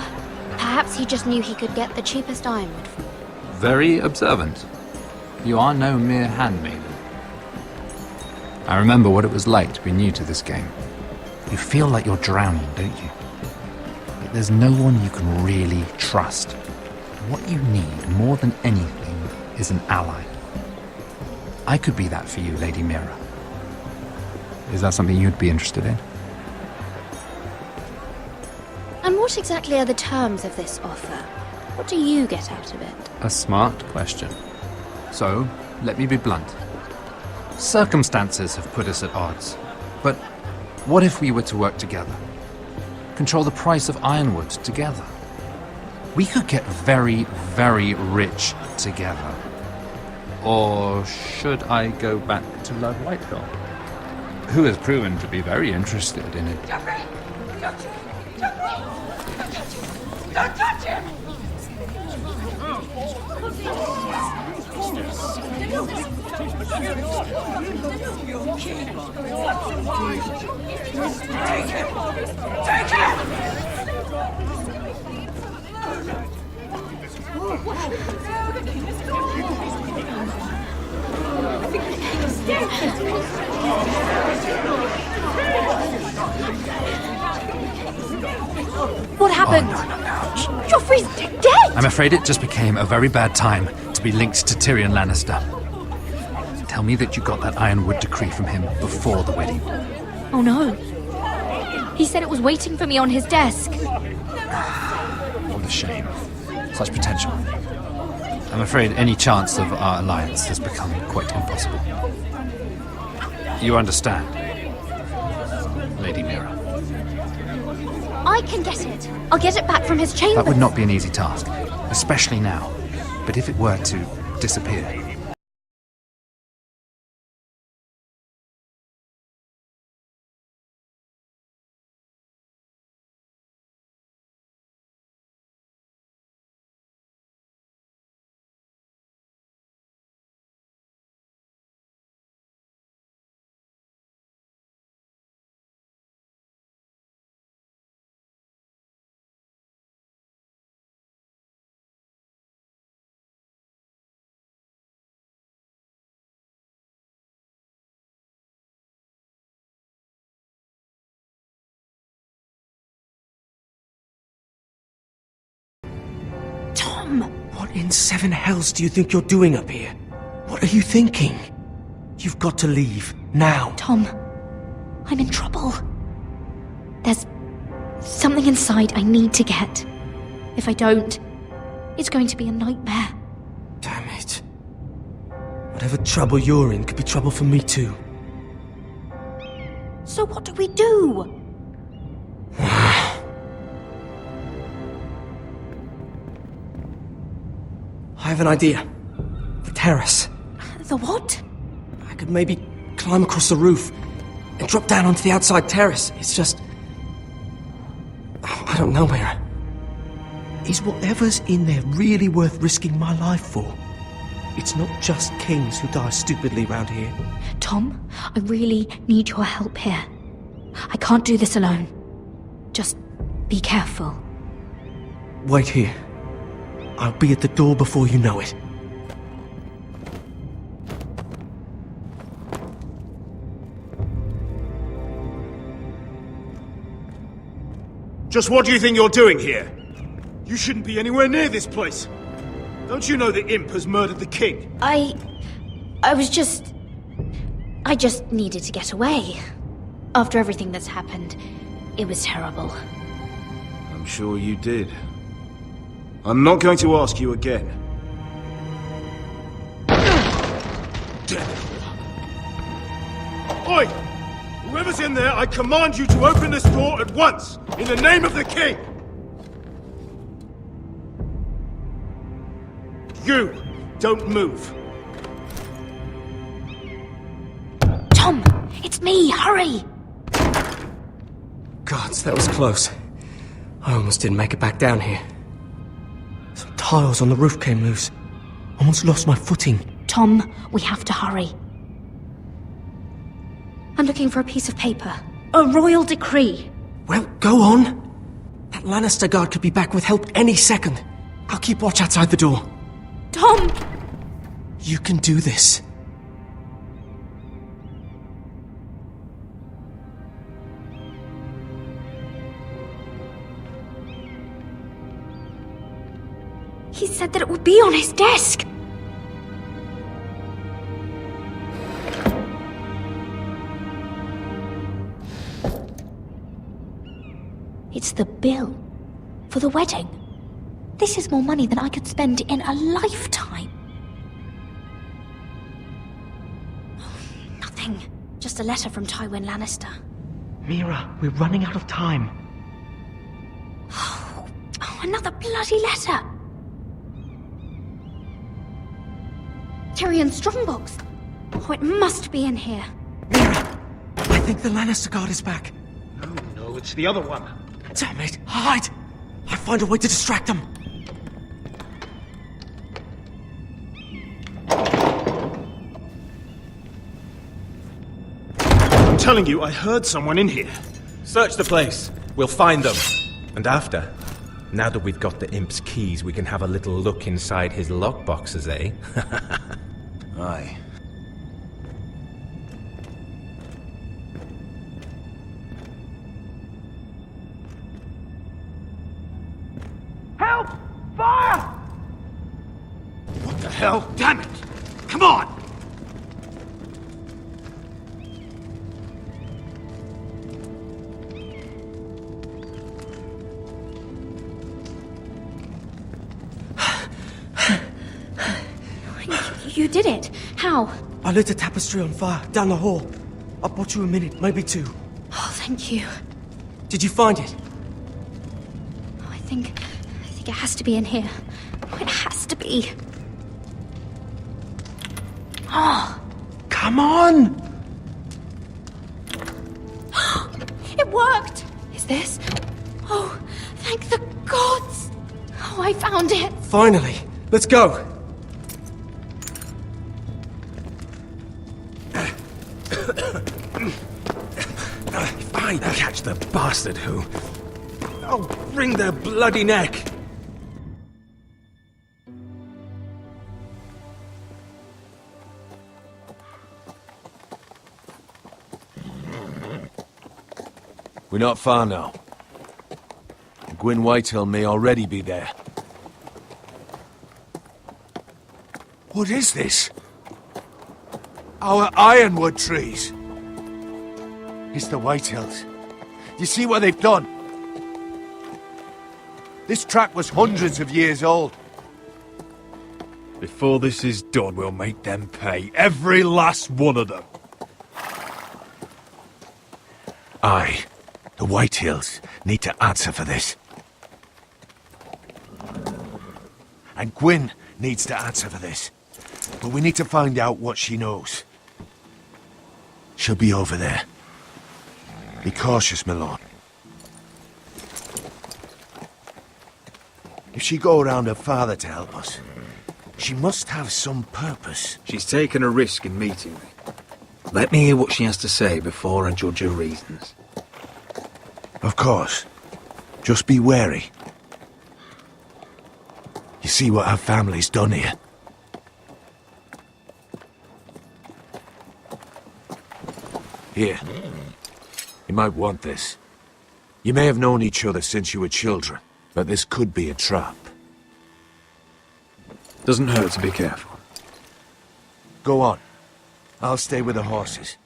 perhaps he just knew he could get the cheapest ironwood from me. Very observant. You are no mere handmaiden. I remember what it was like to be new to this game. You feel like you're drowning, don't you? But there's no one you can really trust. What you need more than anything is an ally. I could be that for you, Lady Mira. Is that something you'd be interested in? And what exactly are the terms of this offer? What do you get out of it? A smart question. So, let me be blunt. Circumstances have put us at odds. But what if we were to work together? Control the price of ironwood together? We could get very, very rich together. Or should I go back to Lord Whitehill, who has proven to be very interested in it? Don't touch him! Take him! Take him! What happened? Joffrey's dead! I'm afraid it just became a very bad time to be linked to Tyrion Lannister. Tell me that you got that Ironwood decree from him before the wedding. Oh no. He said it was waiting for me on his desk. What a shame. Such potential. I'm afraid any chance of our alliance has become quite impossible. You understand, Lady Mira? I can get it. I'll get it back from his chambers. That would not be an easy task, especially now. But if it were to disappear... Tom! What in seven hells do you think you're doing up here? What are you thinking? You've got to leave, now. Tom, I'm in trouble. There's something inside I need to get. If I don't, it's going to be a nightmare. Damn it. Whatever trouble you're in could be trouble for me too. So what do we do? I have an idea. The terrace. The what? I could maybe climb across the roof and drop down onto the outside terrace. It's just... I don't know, Mira. Is whatever's in there really worth risking my life for? It's not just kings who die stupidly round here. Tom, I really need your help here. I can't do this alone. Just be careful. Wait here. I'll be at the door before you know it. Just what do you think you're doing here? You shouldn't be anywhere near this place. Don't you know the imp has murdered the king? I just needed to get away. After everything that's happened, it was terrible. I'm sure you did. I'm not going to ask you again. Damn it. Oi! Whoever's in there, I command you to open this door at once! In the name of the king! You! Don't move! Tom! It's me! Hurry! Gods, that was close. I almost didn't make it back down here. Some tiles on the roof came loose. Almost lost my footing. Tom, we have to hurry. I'm looking for a piece of paper. A royal decree. Well, go on. That Lannister guard could be back with help any second. I'll keep watch outside the door. Tom! You can do this. He said that it would be on his desk. It's the bill for the wedding. This is more money than I could spend in a lifetime. Nothing. Just a letter from Tywin Lannister. Mira, we're running out of time. Oh, another bloody letter. Tyrion's strongbox. Oh, it must be in here. Mira, I think the Lannister guard is back. No, it's the other one. Damn it, hide! I'll find a way to distract them. I'm telling you, I heard someone in here. Search the place. We'll find them. And after, now that we've got the imp's keys, we can have a little look inside his lockboxes, eh? Aye. Help! Fire! What the hell? Damn it! Come on! You did it. How? I lit a tapestry on fire down the hall. I bought you a minute, maybe 2. Oh, thank you. Did you find it? Oh, I think it has to be in here. Oh, it has to be. Oh. Come on! It worked! Is this? Oh, thank the gods! Oh, I found it! Finally! Let's go! If I catch the bastard who... I'll wring their bloody neck! We're not far now. Gwyn Whitehill may already be there. What is this? Our ironwood trees. It's the Whitehills. You see what they've done? This track was hundreds of years old. Before this is done, we'll make them pay. Every last one of them. Aye. The Whitehills need to answer for this. And Gwyn needs to answer for this. But we need to find out what she knows. She'll be over there. Be cautious, my lord. If she go around her father to help us, she must have some purpose. She's taken a risk in meeting me. Let me hear what she has to say before I judge her reasons. Of course. Just be wary. You see what our family's done here? Here. You might want this. You may have known each other since you were children, but this could be a trap. Doesn't hurt to be careful. Go on. I'll stay with the horses.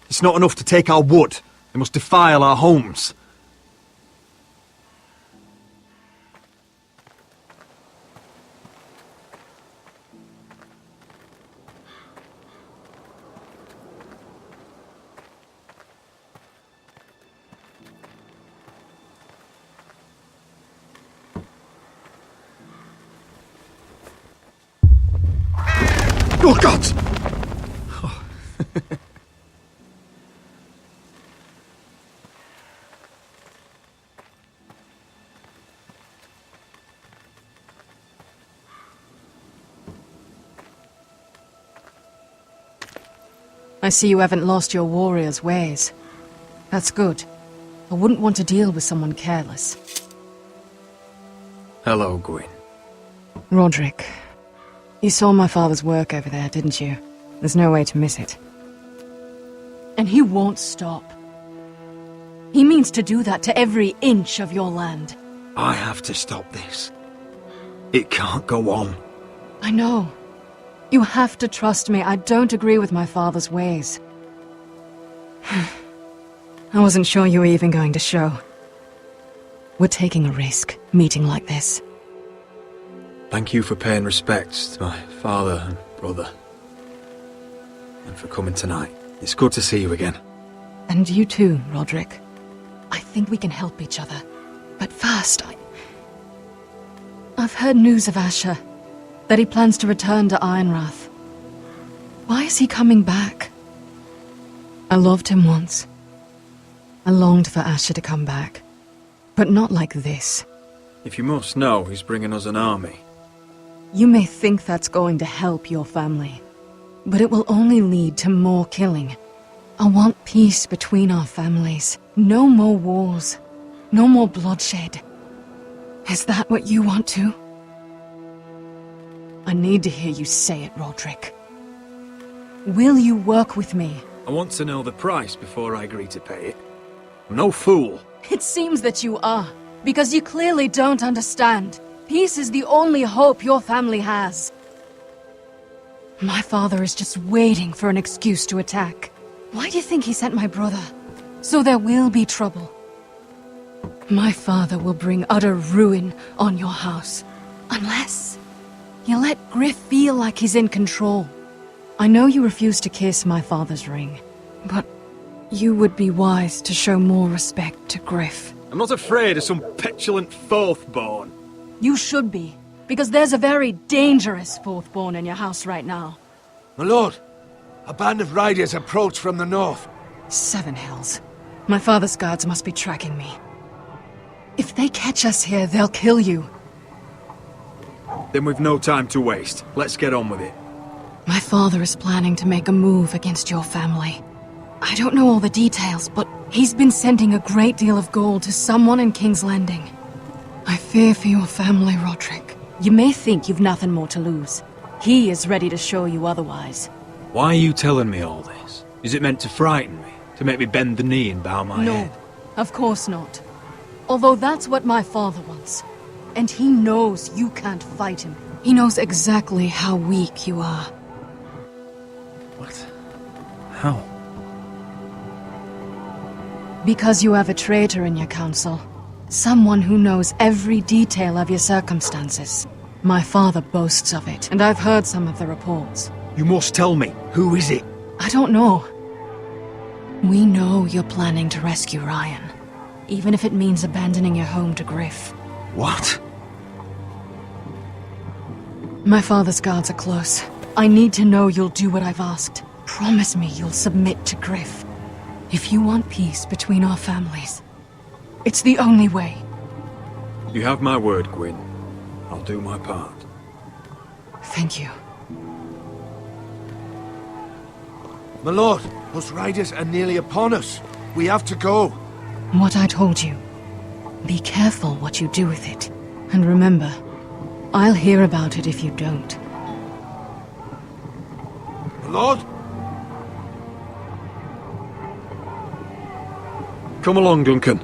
It's not enough to take our wood. They must defile our homes. Oh, God! I see you haven't lost your warrior's ways. That's good. I wouldn't want to deal with someone careless. Hello, Gwyn. Roderick, you saw my father's work over there, didn't you? There's no way to miss it. And he won't stop. He means to do that to every inch of your land. I have to stop this. It can't go on. I know. You have to trust me. I don't agree with my father's ways. I wasn't sure you were even going to show. We're taking a risk, meeting like this. Thank you for paying respects to my father and brother. And for coming tonight. It's good to see you again. And you too, Roderick. I think we can help each other. But first, I've heard news of Asher. That he plans to return to Ironrath. Why is he coming back? I loved him once. I longed for Asher to come back. But not like this. If you must know, he's bringing us an army. You may think that's going to help your family. But it will only lead to more killing. I want peace between our families. No more wars. No more bloodshed. Is that what you want too? I need to hear you say it, Roderick. Will you work with me? I want to know the price before I agree to pay it. I'm no fool. It seems that you are. Because you clearly don't understand. Peace is the only hope your family has. My father is just waiting for an excuse to attack. Why do you think he sent my brother? So there will be trouble. My father will bring utter ruin on your house. Unless you let Griff feel like he's in control. I know you refuse to kiss my father's ring, but you would be wise to show more respect to Griff. I'm not afraid of some petulant fourthborn. You should be, because there's a very dangerous fourthborn in your house right now. My lord, a band of riders approach from the north. 7 Hills. My father's guards must be tracking me. If they catch us here, they'll kill you. Then we've no time to waste. Let's get on with it. My father is planning to make a move against your family. I don't know all the details, but he's been sending a great deal of gold to someone in King's Landing. I fear for your family, Roderick. You may think you've nothing more to lose. He is ready to show you otherwise. Why are you telling me all this? Is it meant to frighten me? To make me bend the knee and bow my head? No, of course not. Although that's what my father wants. And he knows you can't fight him. He knows exactly how weak you are. What? How? Because you have a traitor in your council. Someone who knows every detail of your circumstances. My father boasts of it, and I've heard some of the reports. You must tell me. Who is it? I don't know. We know you're planning to rescue Ryan. Even if it means abandoning your home to Griff. What? My father's guards are close. I need to know you'll do what I've asked. Promise me you'll submit to Griff. If you want peace between our families, it's the only way. You have my word, Gwyn. I'll do my part. Thank you. My lord, those riders are nearly upon us. We have to go. What I told you. Be careful what you do with it. And remember, I'll hear about it if you don't. My lord? Come along, Duncan.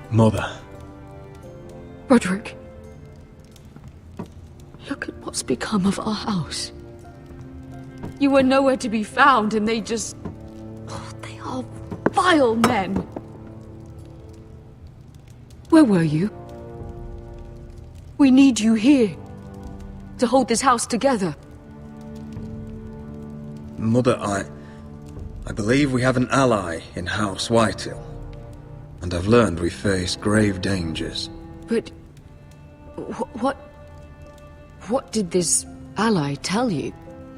Mother. Roderick. Look at what's become of our house. You were nowhere to be found, and they just... Oh, they are vile men. Where were you? We need you here. To hold this house together. Mother, I believe we have an ally in House Whitehill. And I've learned we face grave dangers. But... What did this ally tell you?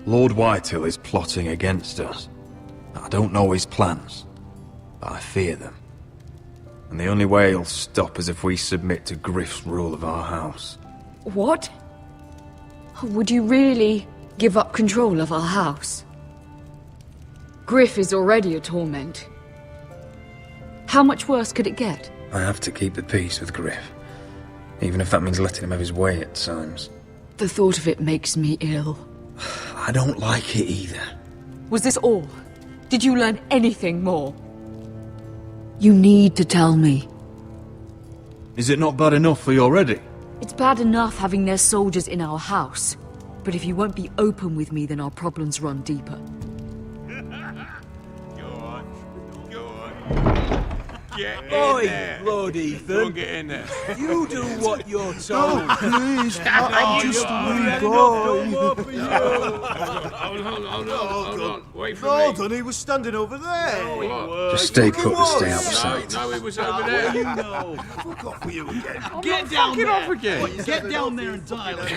Lord Whitehill is plotting against us. I don't know his plans, but I fear them. And the only way he'll stop is if we submit to Griff's rule of our house. What? Would you really give up control of our house? Griff is already a torment. How much worse could it get? I have to keep the peace with Griff, even if that means letting him have his way at times. The thought of it makes me ill. I don't like it either. Was this all? Did you learn anything more? You need to tell me. Is it not bad enough for you already? It's bad enough having their soldiers in our house. But if you won't be open with me, then our problems run deeper. Get in there. Lord Ethan. Don't get in there. You do what you're told. Oh, please. I'm just a wee boy. Hold on. Wait for No, me. Dunny, he was standing over there. Just stay put and stay out of sight. No, it was over there. You know. Fuck off with you again. Get down there. Off again. Get down there and dial it.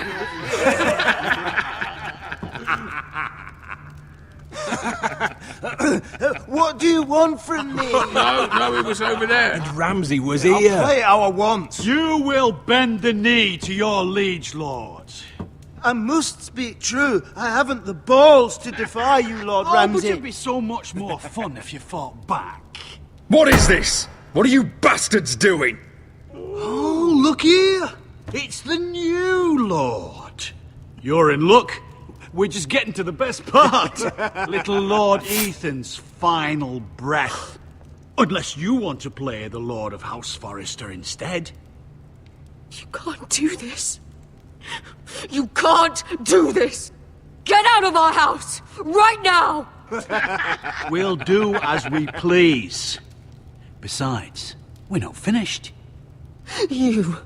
What do you want from me? No, it was over there. And Ramsay was I'll here. play it how I want. You will bend the knee to your liege lord. I must speak true. I haven't the balls to defy you, Lord Ramsay. But it'd be so much more fun if you fought back. What is this? What are you bastards doing? Oh, look here. It's the new lord. You're in luck. We're just getting to the best part. Little Lord Ethan's final breath. Unless you want to play the Lord of House Forrester instead. You can't do this. You can't do this! Get out of our house! Right now! We'll do as we please. Besides, we're not finished. You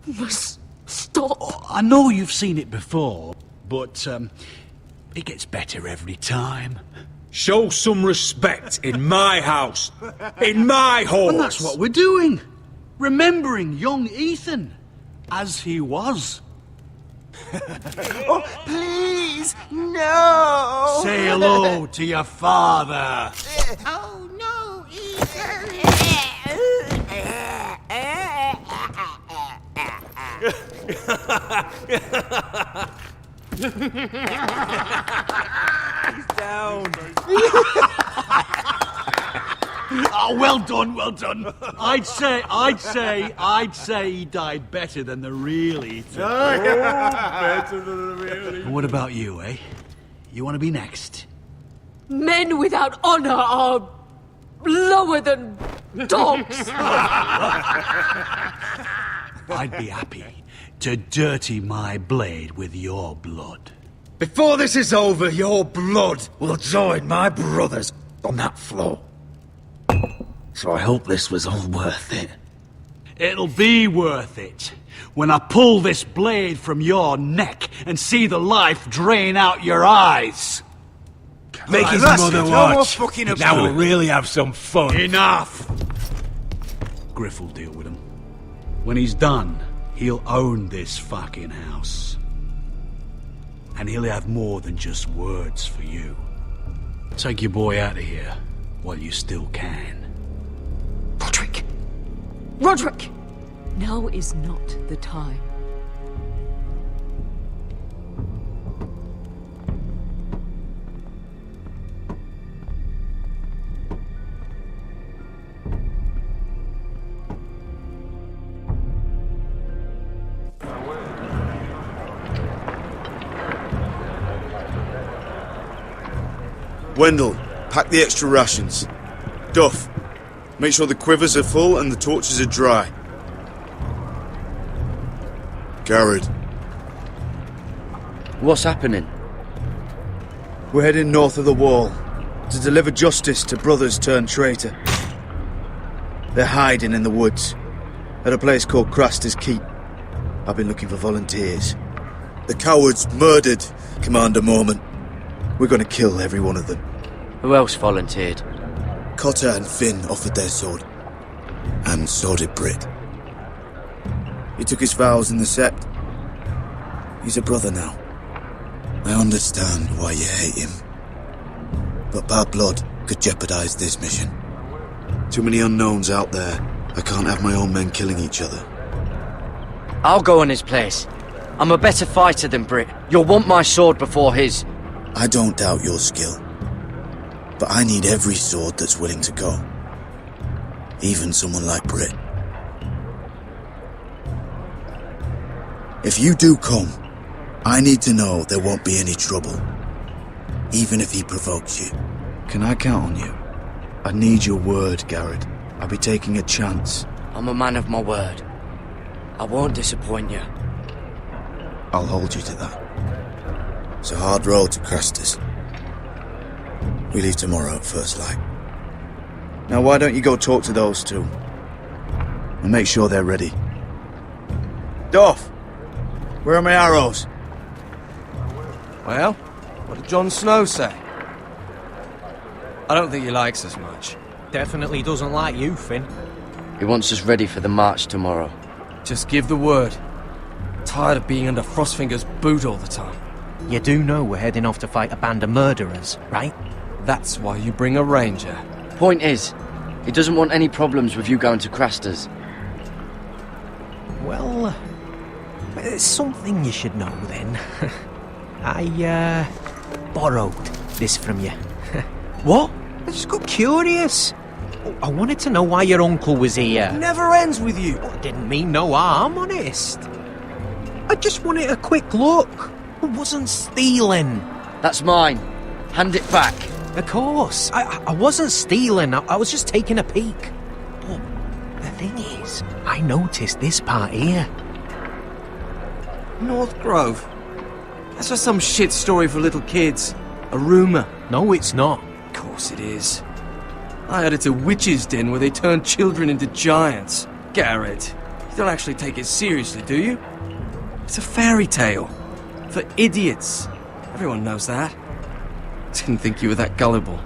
must stop. Oh, I know you've seen it before, but it gets better every time. Show some respect in my house. In my halls. And that's what we're doing. Remembering young Ethan. As he was. Oh, please, no! Say hello to your father. Oh, no, He's down. Oh, well done, well done. I'd say he died better than the real Ethan. Better than the real And what about you, eh? You want to be next? Men without honor are lower than dogs. I'd be happy to dirty my blade with your blood. Before this is over, your blood will join my brother's on that floor. So I hope this was all worth it. It'll be worth it when I pull this blade from your neck and see the life drain out your eyes. Make his mother watch. Now we'll really have some fun. Enough! Griff will deal with him. When he's done, he'll own this fucking house. And he'll have more than just words for you. Take your boy out of here while you still can. Roderick! Roderick! Now is not the time. Wendell, pack the extra rations. Duff, make sure the quivers are full and the torches are dry. Garrett. What's happening? We're heading north of the wall to deliver justice to brothers turned traitor. They're hiding in the woods at a place called Craster's Keep. I've been looking for volunteers. The cowards murdered Commander Mormon. We're going to kill every one of them. Who else volunteered? Cotter and Finn offered their sword. And so did Britt. He took his vows in the Sept. He's a brother now. I understand why you hate him. But bad blood could jeopardize this mission. Too many unknowns out there. I can't have my own men killing each other. I'll go in his place. I'm a better fighter than Britt. You'll want my sword before his. I don't doubt your skill. But I need every sword that's willing to go. Even someone like Britt. If you do come, I need to know there won't be any trouble. Even if he provokes you. Can I count on you? I need your word, Garrett. I'll be taking a chance. I'm a man of my word. I won't disappoint you. I'll hold you to that. It's a hard road to Craster's. We leave tomorrow at first light. Now why don't you go talk to those two? And make sure they're ready. Duff! Where are my arrows? Well, what did Jon Snow say? I don't think he likes us much. Definitely doesn't like you, Finn. He wants us ready for the march tomorrow. Just give the word. Tired of being under Frostfinger's boot all the time. You do know we're heading off to fight a band of murderers, right? That's why you bring a ranger. Point is, he doesn't want any problems with you going to Craster's. Well, there's something you should know then. I, borrowed this from you. What? I just got curious. I wanted to know why your uncle was here. Never ends with you. I didn't mean no harm, honest. I just wanted a quick look. I wasn't stealing. That's mine. Hand it back. Of course. I wasn't stealing. I was just taking a peek. But the thing is, I noticed this part here. North Grove? That's just some shit story for little kids. A rumour. No, it's not. Of course it is. I heard it's a witch's den where they turn children into giants. Garrett, you don't actually take it seriously, do you? It's a fairy tale. For idiots. Everyone knows that. Didn't think you were that gullible.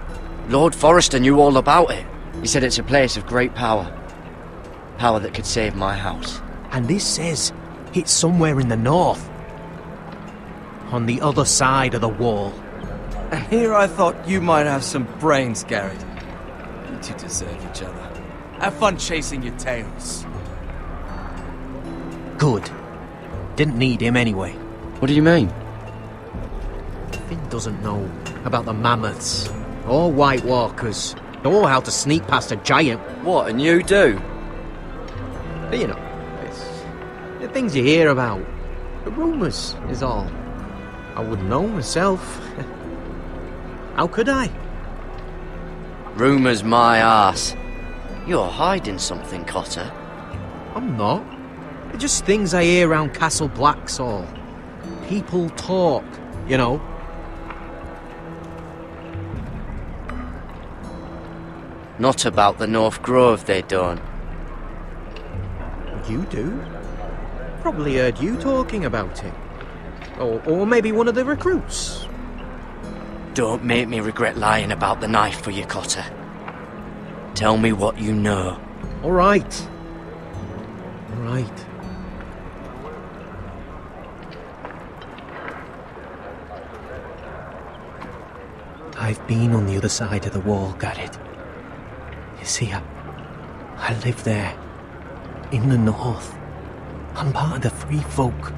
Lord Forrester knew all about it. He said it's a place of great power. Power that could save my house. And this says it's somewhere in the north. On the other side of the wall. And here I thought you might have some brains, Garrett. You two deserve each other. Have fun chasing your tails. Good. Didn't need him anyway. What do you mean? Finn doesn't know about the mammoths, or White Walkers, or how to sneak past a giant. What, and you do? But you know, it's the things you hear about. The rumours is all. I wouldn't know myself. How could I? Rumours my arse. You're hiding something, Cotter. I'm not. They're just things I hear around Castle Black's all. People talk, you know. Not about the North Grove, they don't. You do? Probably heard you talking about it. Or maybe one of the recruits. Don't make me regret lying about the knife for you, Cotter. Tell me what you know. All right. All right. I've been on the other side of the wall, Garrett. You see, I live there, in the north. I'm part of the free folk.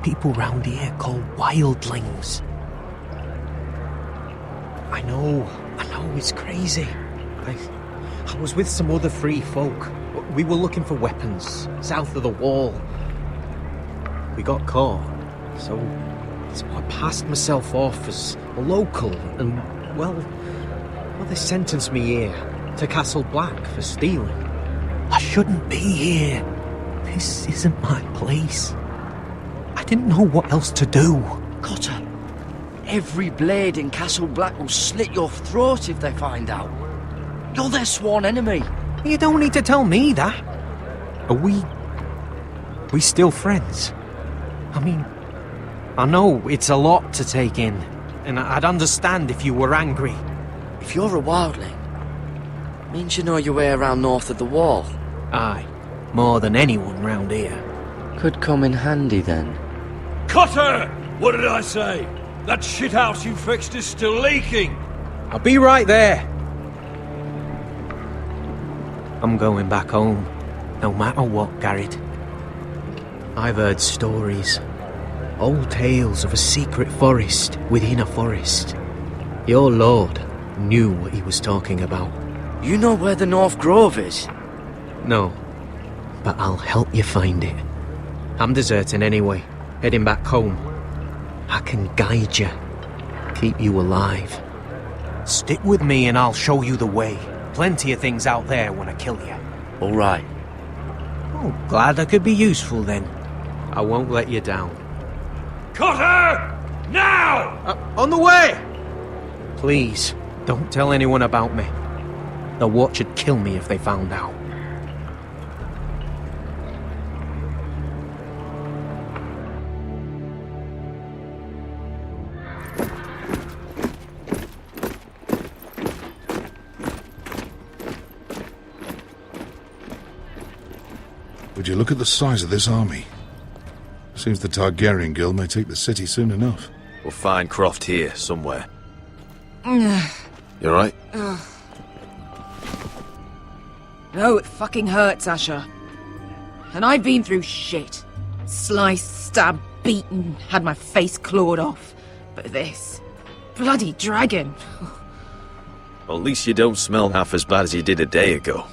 People round here call wildlings. I know, it's crazy. I was with some other free folk. We were looking for weapons, south of the wall. We got caught, so I passed myself off as a local, and, well, they sentenced me here, to Castle Black, for stealing. I shouldn't be here. This isn't my place. I didn't know what else to do. Cotter, every blade in Castle Black will slit your throat if they find out. You're their sworn enemy. You don't need to tell me that. Are we still friends? I mean, I know it's a lot to take in, and I'd understand if you were angry. If you're a wildling, means you know your way around north of the wall. Aye, more than anyone round here. Could come in handy then. Cotter! What did I say? That shithouse you fixed is still leaking! I'll be right there. I'm going back home, no matter what, Garrett. I've heard stories. Old tales of a secret forest within a forest. Your lord knew what he was talking about. You know where the North Grove is? No, but I'll help you find it. I'm deserting anyway, heading back home. I can guide you, keep you alive. Stick with me and I'll show you the way. Plenty of things out there when I kill you. All right. Oh, glad I could be useful then. I won't let you down. Cotter! Now! On the way! Please, don't tell anyone about me. The watch would kill me if they found out. Would you look at the size of this army? Seems the Targaryen Guild may take the city soon enough. We'll find Croft here, somewhere. No, You alright? it fucking hurts, Asher. And I've been through shit. Sliced, stabbed, beaten, had my face clawed off. But this... bloody dragon. Well, at least you don't smell half as bad as you did a day ago.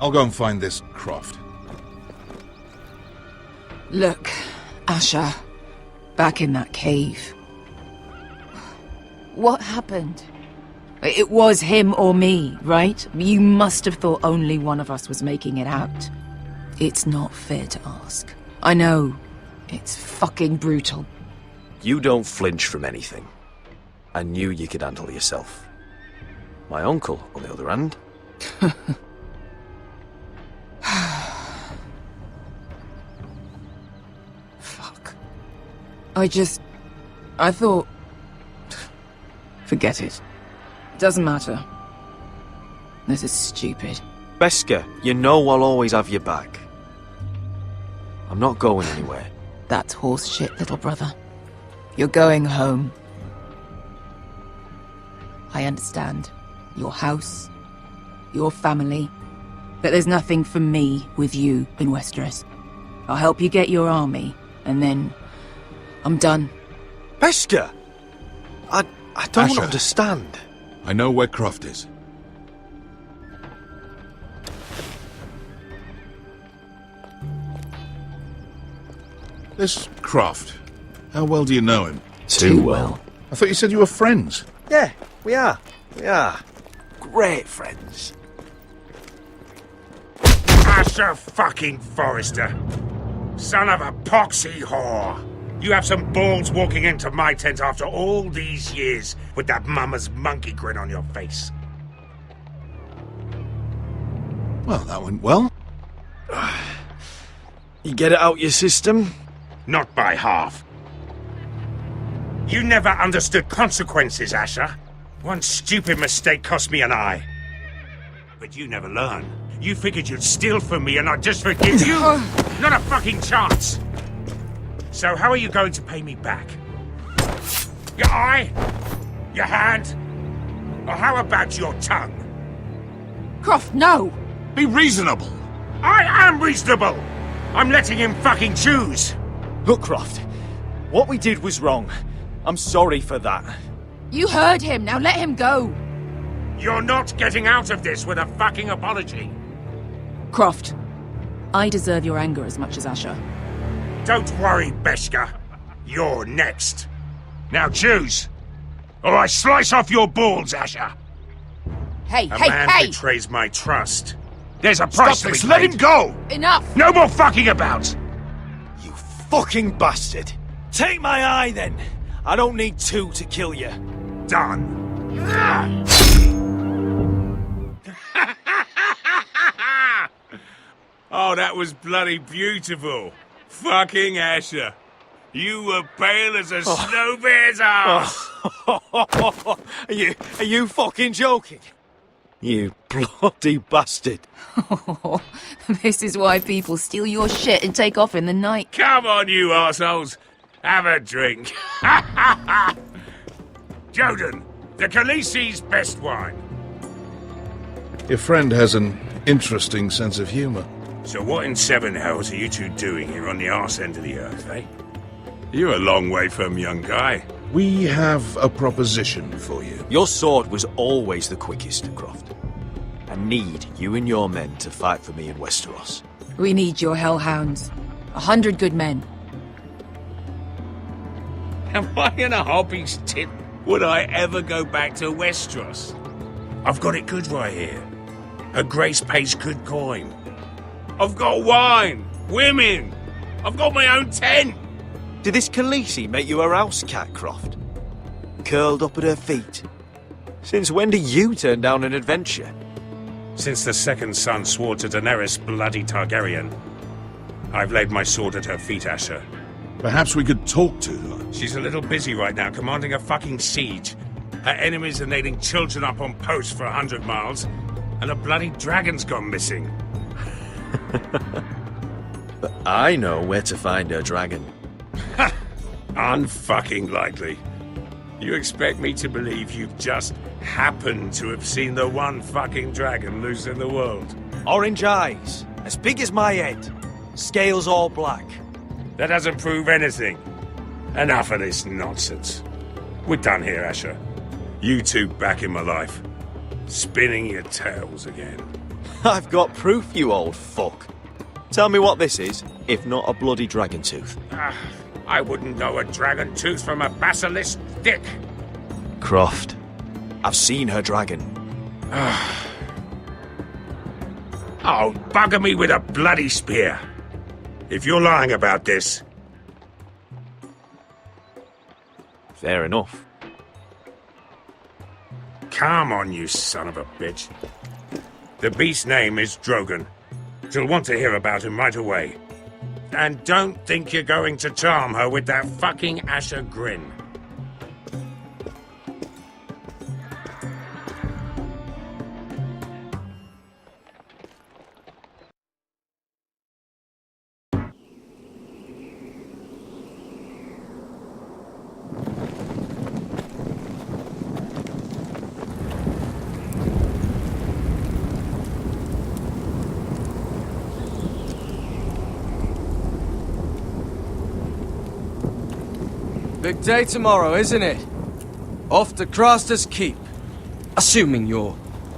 I'll go and find this Croft. Look, Asher. Back in that cave. What happened? It was him or me, right? You must have thought only one of us was making it out. It's not fair to ask. I know. It's fucking brutal. You don't flinch from anything. I knew you could handle yourself. My uncle, on the other hand... Fuck. I thought... Forget it. Doesn't matter. This is stupid. Beskha, you know I'll always have your back. I'm not going anywhere. That's horse shit, little brother. You're going home. I understand. Your house, your family. But there's nothing for me with you in Westeros. I'll help you get your army, and then... I'm done. Beskha! I don't Asher. understand. I know where Croft is. This Croft, how well do you know him? Too well. I thought you said you were friends. Yeah, we are. We are. Great friends. Asher fucking Forrester. Son of a poxy whore. You have some balls walking into my tent after all these years with that mama's monkey grin on your face. Well, that went well. You get it out your system? Not by half. You never understood consequences, Asher. One stupid mistake cost me an eye. But you never learn. You figured you'd steal from me and I'd just forgive you? Not a fucking chance! So how are you going to pay me back? Your eye? Your hand? Or how about your tongue? Croft, no! Be reasonable! I am reasonable! I'm letting him fucking choose! Look, Croft, what we did was wrong. I'm sorry for that. You heard him, now let him go! You're not getting out of this with a fucking apology! Croft, I deserve your anger as much as Asher. Don't worry, Beskha. You're next. Now choose, or I slice off your balls, Asher. Hey, A hey, man hey! betrays my trust. There's a price Stop to this, be let paid. him go! Enough! No more fucking about! You fucking bastard! Take my eye, then! I don't need two to kill you. Done. Oh, that was bloody beautiful. Fucking Asher. You were pale as a snow bear's ass. Are you fucking joking? You bloody bastard. This is why people steal your shit and take off in the night. Come on, you arseholes. Have a drink. Joden, the Khaleesi's best wine. Your friend has an interesting sense of humor. So what in seven hells are you two doing here on the arse end of the earth, eh? You're a long way from, young guy. We have a proposition for you. Your sword was always the quickest, Croft. I need you and your men to fight for me in Westeros. We need your hellhounds. 100 good men. Am I in a hobby's tip? Would I ever go back to Westeros? I've got it good right here. Her Grace pays good coin. I've got wine, women. I've got my own tent. Did this Khaleesi make you a house cat, Croft? Curled up at her feet? Since when do you turn down an adventure? Since the second son swore to Daenerys bloody Targaryen, I've laid my sword at her feet, Asher. Perhaps we could talk to her. She's a little busy right now commanding a fucking siege. Her enemies are nailing children up on posts for 100 miles, and a bloody dragon's gone missing. But I know where to find her dragon. Ha! Unfucking likely. You expect me to believe you've just happened to have seen the one fucking dragon loose in the world? Orange eyes, as big as my head. Scales all black. That doesn't prove anything. Enough of this nonsense. We're done here, Asher. You two back in my life. Spinning your tales again. I've got proof, you old fuck. Tell me what this is, if not a bloody dragon tooth. I wouldn't know a dragon tooth from a basilisk dick. Croft, I've seen her dragon. Oh, bugger me with a bloody spear. If you're lying about this... Fair enough. Come on, you son of a bitch. The beast's name is Drogon. She'll want to hear about him right away. And don't think you're going to charm her with that fucking Asher grin. Big day tomorrow, isn't it? Off to Craster's Keep. Assuming you're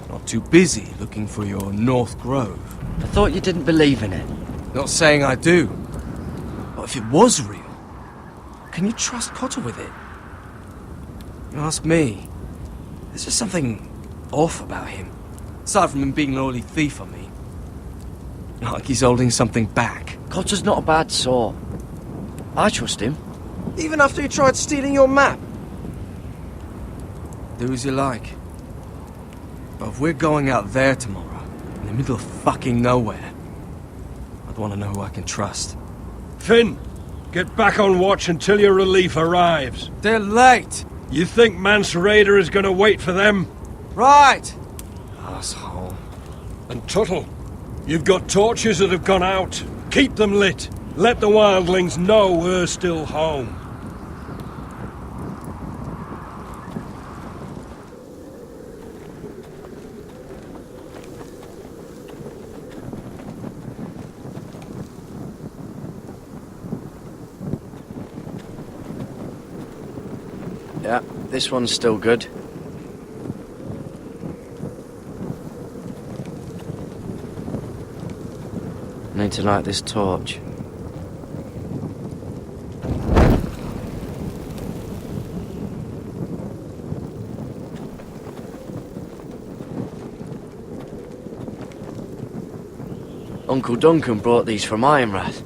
not too busy looking for your North Grove. I thought you didn't believe in it. Not saying I do. But if it was real, can you trust Cotter with it? You ask me, there's just something off about him. Aside from him being an early thief on me. Not like he's holding something back. Cotter's not a bad sort. I trust him. Even after he tried stealing your map? Do as you like. But if we're going out there tomorrow, in the middle of fucking nowhere, I'd want to know who I can trust. Finn, get back on watch until your relief arrives. They're late! You think Mance Rayder is going to wait for them? Right! Asshole. And Tuttle, you've got torches that have gone out. Keep them lit. Let the wildlings know we're still home. Yeah, this one's still good. Need to light this torch. Uncle Duncan brought these from Ironrath.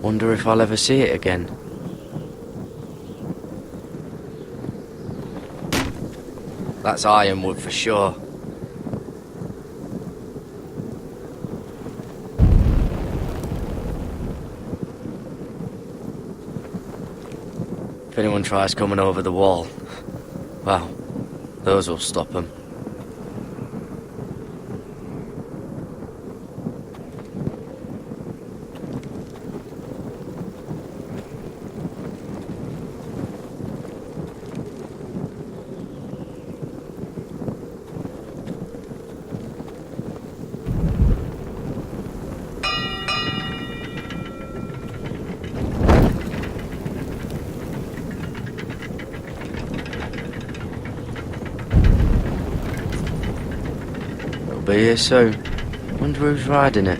Wonder if I'll ever see it again. That's ironwood for sure. If anyone tries coming over the wall, well, those will stop them. Be here soon. Wonder who's riding it.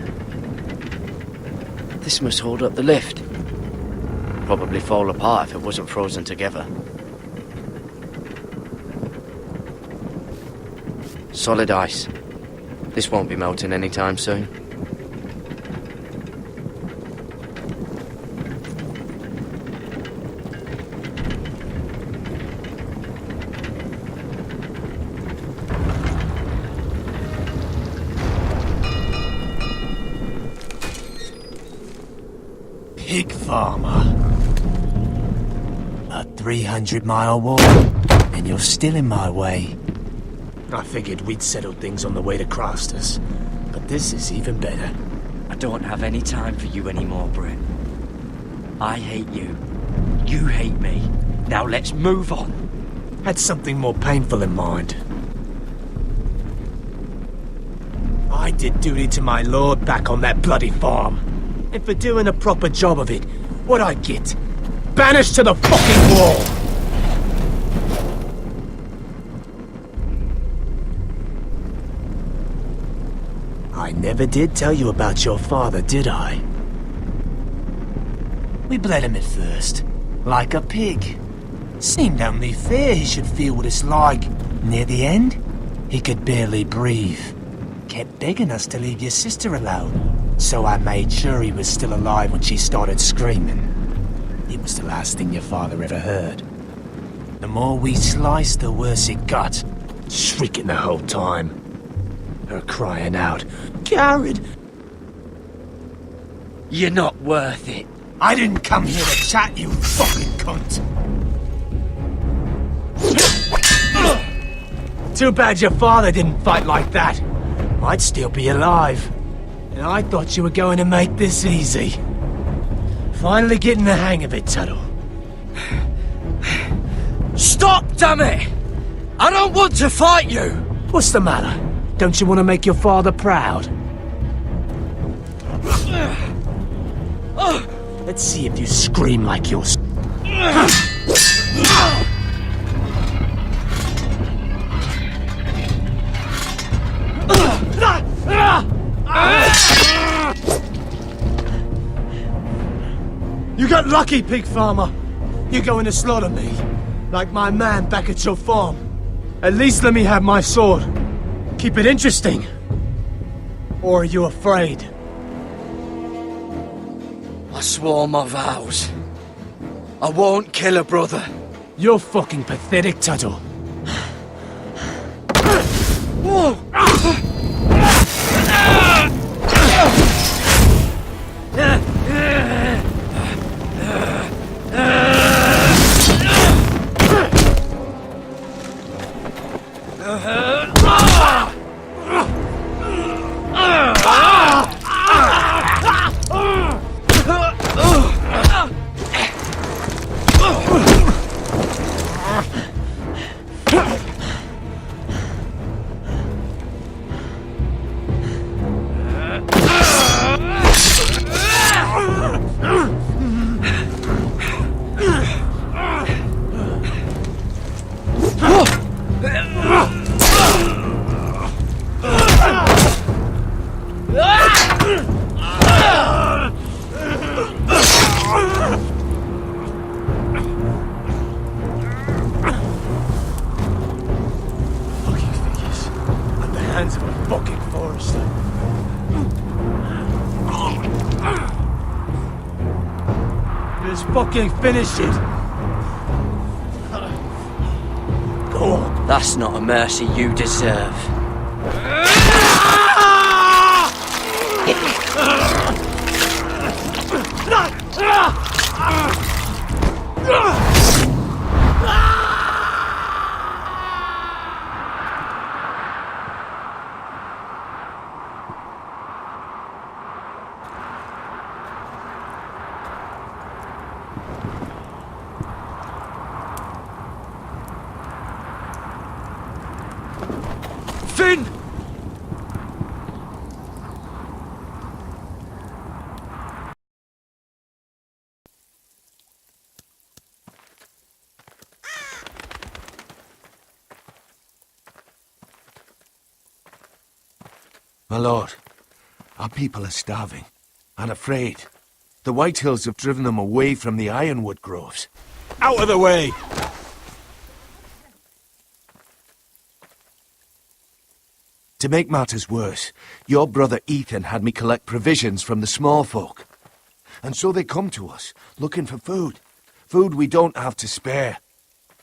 This must hold up the lift. Probably fall apart if it wasn't frozen together. Solid ice. This won't be melting anytime soon. Pig farmer. A 300-mile walk, and you're still in my way. I figured we'd settled things on the way to Crosters, but this is even better. I don't have any time for you anymore, Britt. I hate you. You hate me. Now let's move on. Had something more painful in mind. I did duty to my lord back on that bloody farm. And for doing a proper job of it, what'd I get? Banished to the fucking wall! I never did tell you about your father, did I? We bled him at first, like a pig. Seemed only fair he should feel what it's like. Near the end, he could barely breathe. Kept begging us to leave your sister alone, so I made sure he was still alive when she started screaming. It was the last thing your father ever heard. The more we sliced, the worse it got. Shrieking the whole time. Her crying out, "Coward! You're not worth it." I didn't come here to chat, you fucking cunt! Too bad your father didn't fight like that. I'd still be alive. And I thought you were going to make this easy. Finally getting the hang of it, Tuttle. Stop, damn it! I don't want to fight you! What's the matter? Don't you want to make your father proud? Let's see if you scream like you're... You got lucky, pig farmer. You're going to slaughter me, like my man back at your farm. At least let me have my sword. Keep it interesting. Or are you afraid? I swore my vows. I won't kill a brother. You're fucking pathetic, Tuttle. Whoa! Finish it. Go on. That's not a mercy you deserve. Finn! My lord, our people are starving and afraid. The White Hills have driven them away from the ironwood groves. Out of the way! To make matters worse, your brother Ethan had me collect provisions from the small folk. And so they come to us, looking for food. Food we don't have to spare.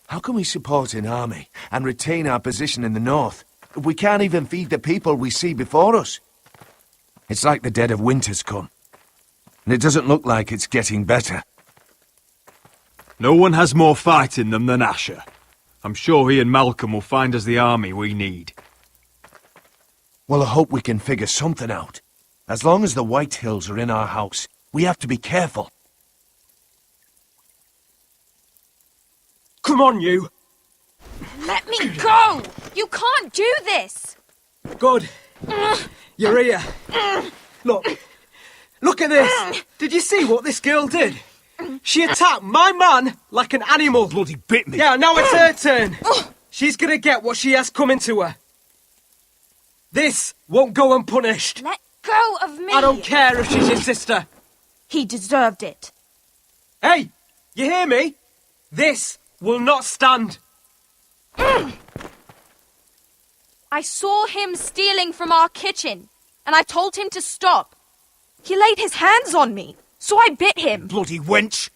How can we support an army and retain our position in the north if we can't even feed the people we see before us? It's like the dead of winter's come. And it doesn't look like it's getting better. No one has more fight in them than Asher. I'm sure he and Malcolm will find us the army we need. Well, I hope we can figure something out. As long as the White Hills are in our house, we have to be careful. Come on, you! Let me go! You can't do this! Good. You're here. Look. Look at this! Did you see what this girl did? She attacked my man like an animal. Bloody bit me. Yeah, now it's her turn. She's gonna get what she has coming to her. This won't go unpunished. Let go of me! I don't care if she's your sister. He deserved it. Hey, you hear me? This will not stand. I saw him stealing from our kitchen, and I told him to stop. He laid his hands on me, so I bit him. Bloody wench!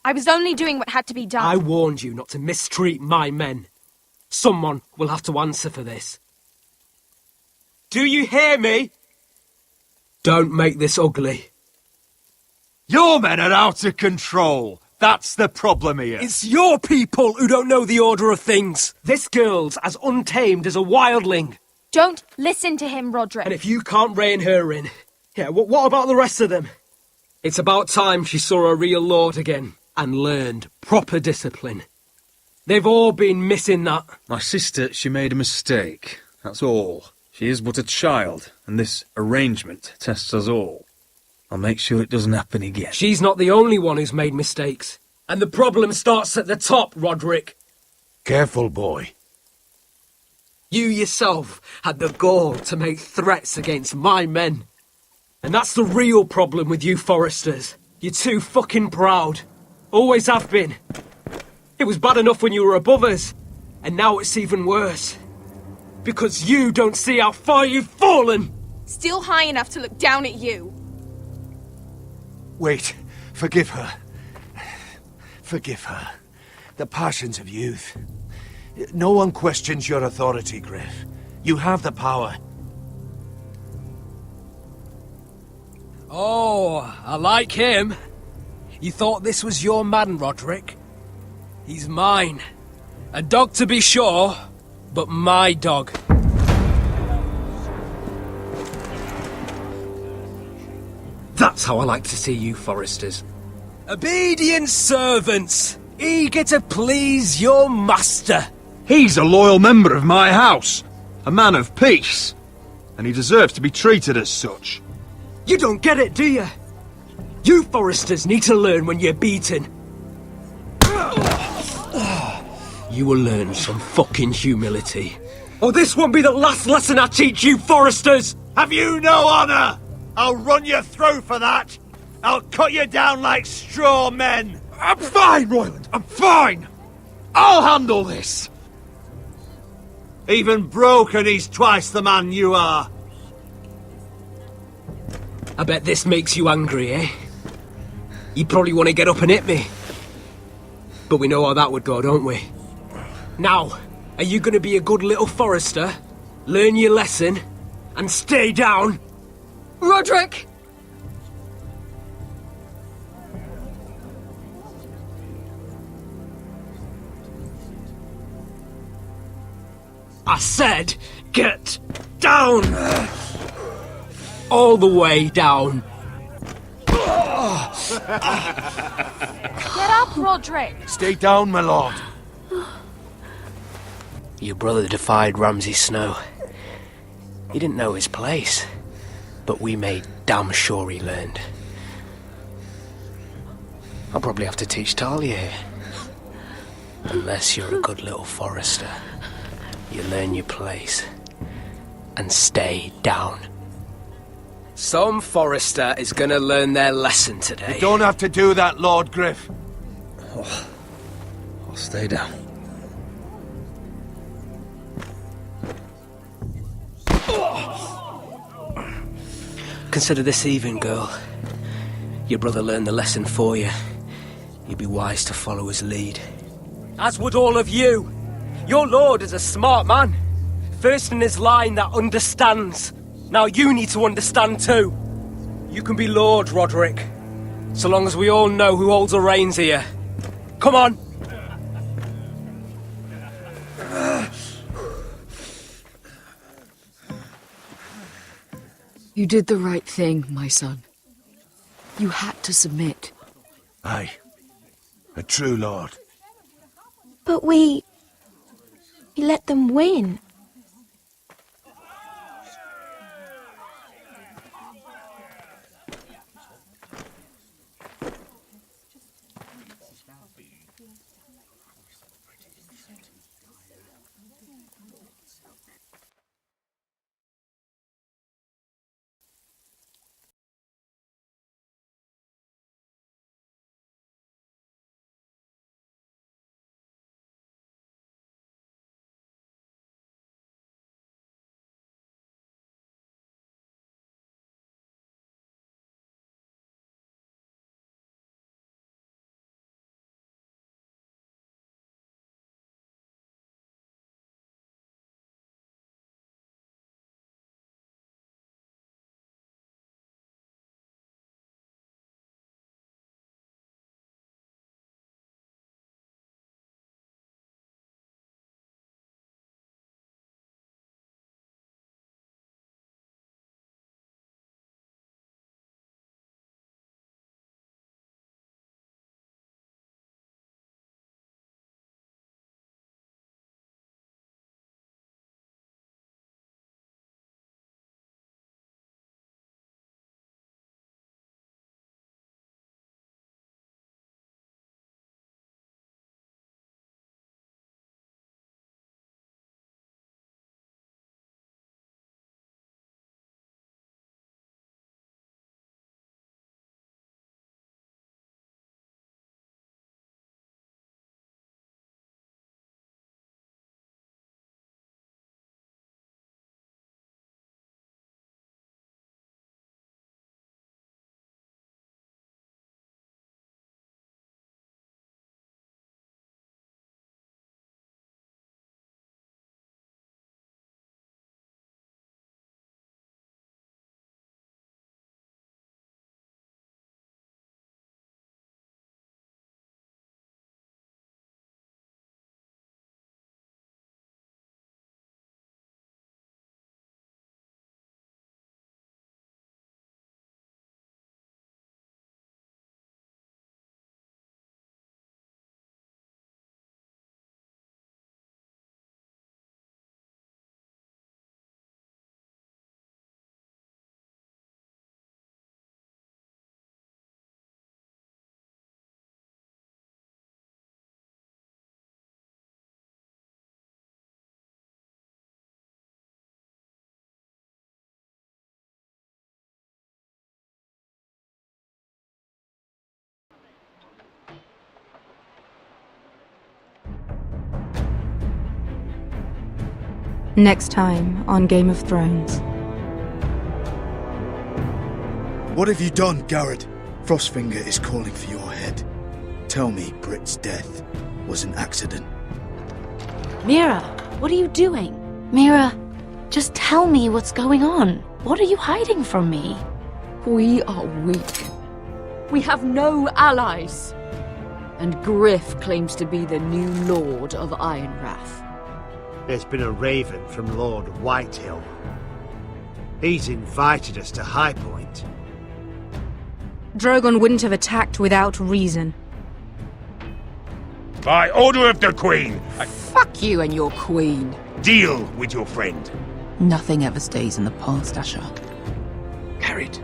I was only doing what had to be done. I warned you not to mistreat my men. Someone will have to answer for this. Do you hear me? Don't make this ugly. Your men are out of control. That's the problem here. It's your people who don't know the order of things. This girl's as untamed as a wildling. Don't listen to him, Roderick. And if you can't rein her in, yeah, what about the rest of them? It's about time she saw a real lord again and learned proper discipline. They've all been missing that. My sister, she made a mistake. That's all. She is but a child, and this arrangement tests us all. I'll make sure it doesn't happen again. She's not the only one who's made mistakes. And the problem starts at the top, Roderick. Careful, boy. You yourself had the gall to make threats against my men. And that's the real problem with you Foresters. You're too fucking proud. Always have been. It was bad enough when you were above us. And now it's even worse. Because you don't see how far you've fallen! Still high enough to look down at you. Wait, forgive her. Forgive her. The passions of youth. No one questions your authority, Griff. You have the power. Oh, I like him. You thought this was your man, Roderick? He's mine. A dog to be sure, but my dog. That's how I like to see you, Foresters. Obedient servants, eager to please your master. He's a loyal member of my house, a man of peace, and he deserves to be treated as such. You don't get it, do you? You Foresters need to learn when you're beaten. You will learn some fucking humility. Or this won't be the last lesson I teach you, Foresters! Have you no honor? I'll run you through for that! I'll cut you down like straw men! I'm fine, Royland, I'm fine! I'll handle this! Even broken, he's twice the man you are. I bet this makes you angry, eh? You probably want to get up and hit me. But we know how that would go, don't we? Now, are you going to be a good little Forester, learn your lesson, and stay down? Roderick! I said, get down! All the way down. Get up, Roderick! Stay down, my lord. Your brother defied Ramsay Snow. He didn't know his place, but we made damn sure he learned. I'll probably have to teach Talia here. Unless you're a good little Forester. You learn your place and stay down. Some Forester is gonna learn their lesson today. You don't have to do that, Lord Griff. Oh, I'll stay down. Consider this even, girl. Your brother learned the lesson for you. You'd be wise to follow his lead. As would all of you. Your lord is a smart man. First in his line that understands. Now you need to understand too. You can be Lord, Roderick. So long as we all know who holds the reins here. Come on. You did the right thing, my son. You had to submit. Aye. A true lord. But we let them win. Next time on Game of Thrones. What have you done, Garrett? Frostfinger is calling for your head. Tell me Britt's death was an accident. Mira, what are you doing? Mira, just tell me what's going on. What are you hiding from me? We are weak. We have no allies. And Griff claims to be the new Lord of Ironrath. There's been a raven from Lord Whitehill. He's invited us to High Point. Drogon wouldn't have attacked without reason. By order of the Queen, Fuck you and your queen. deal with your friend. Nothing ever stays in the past, Asher. Carried.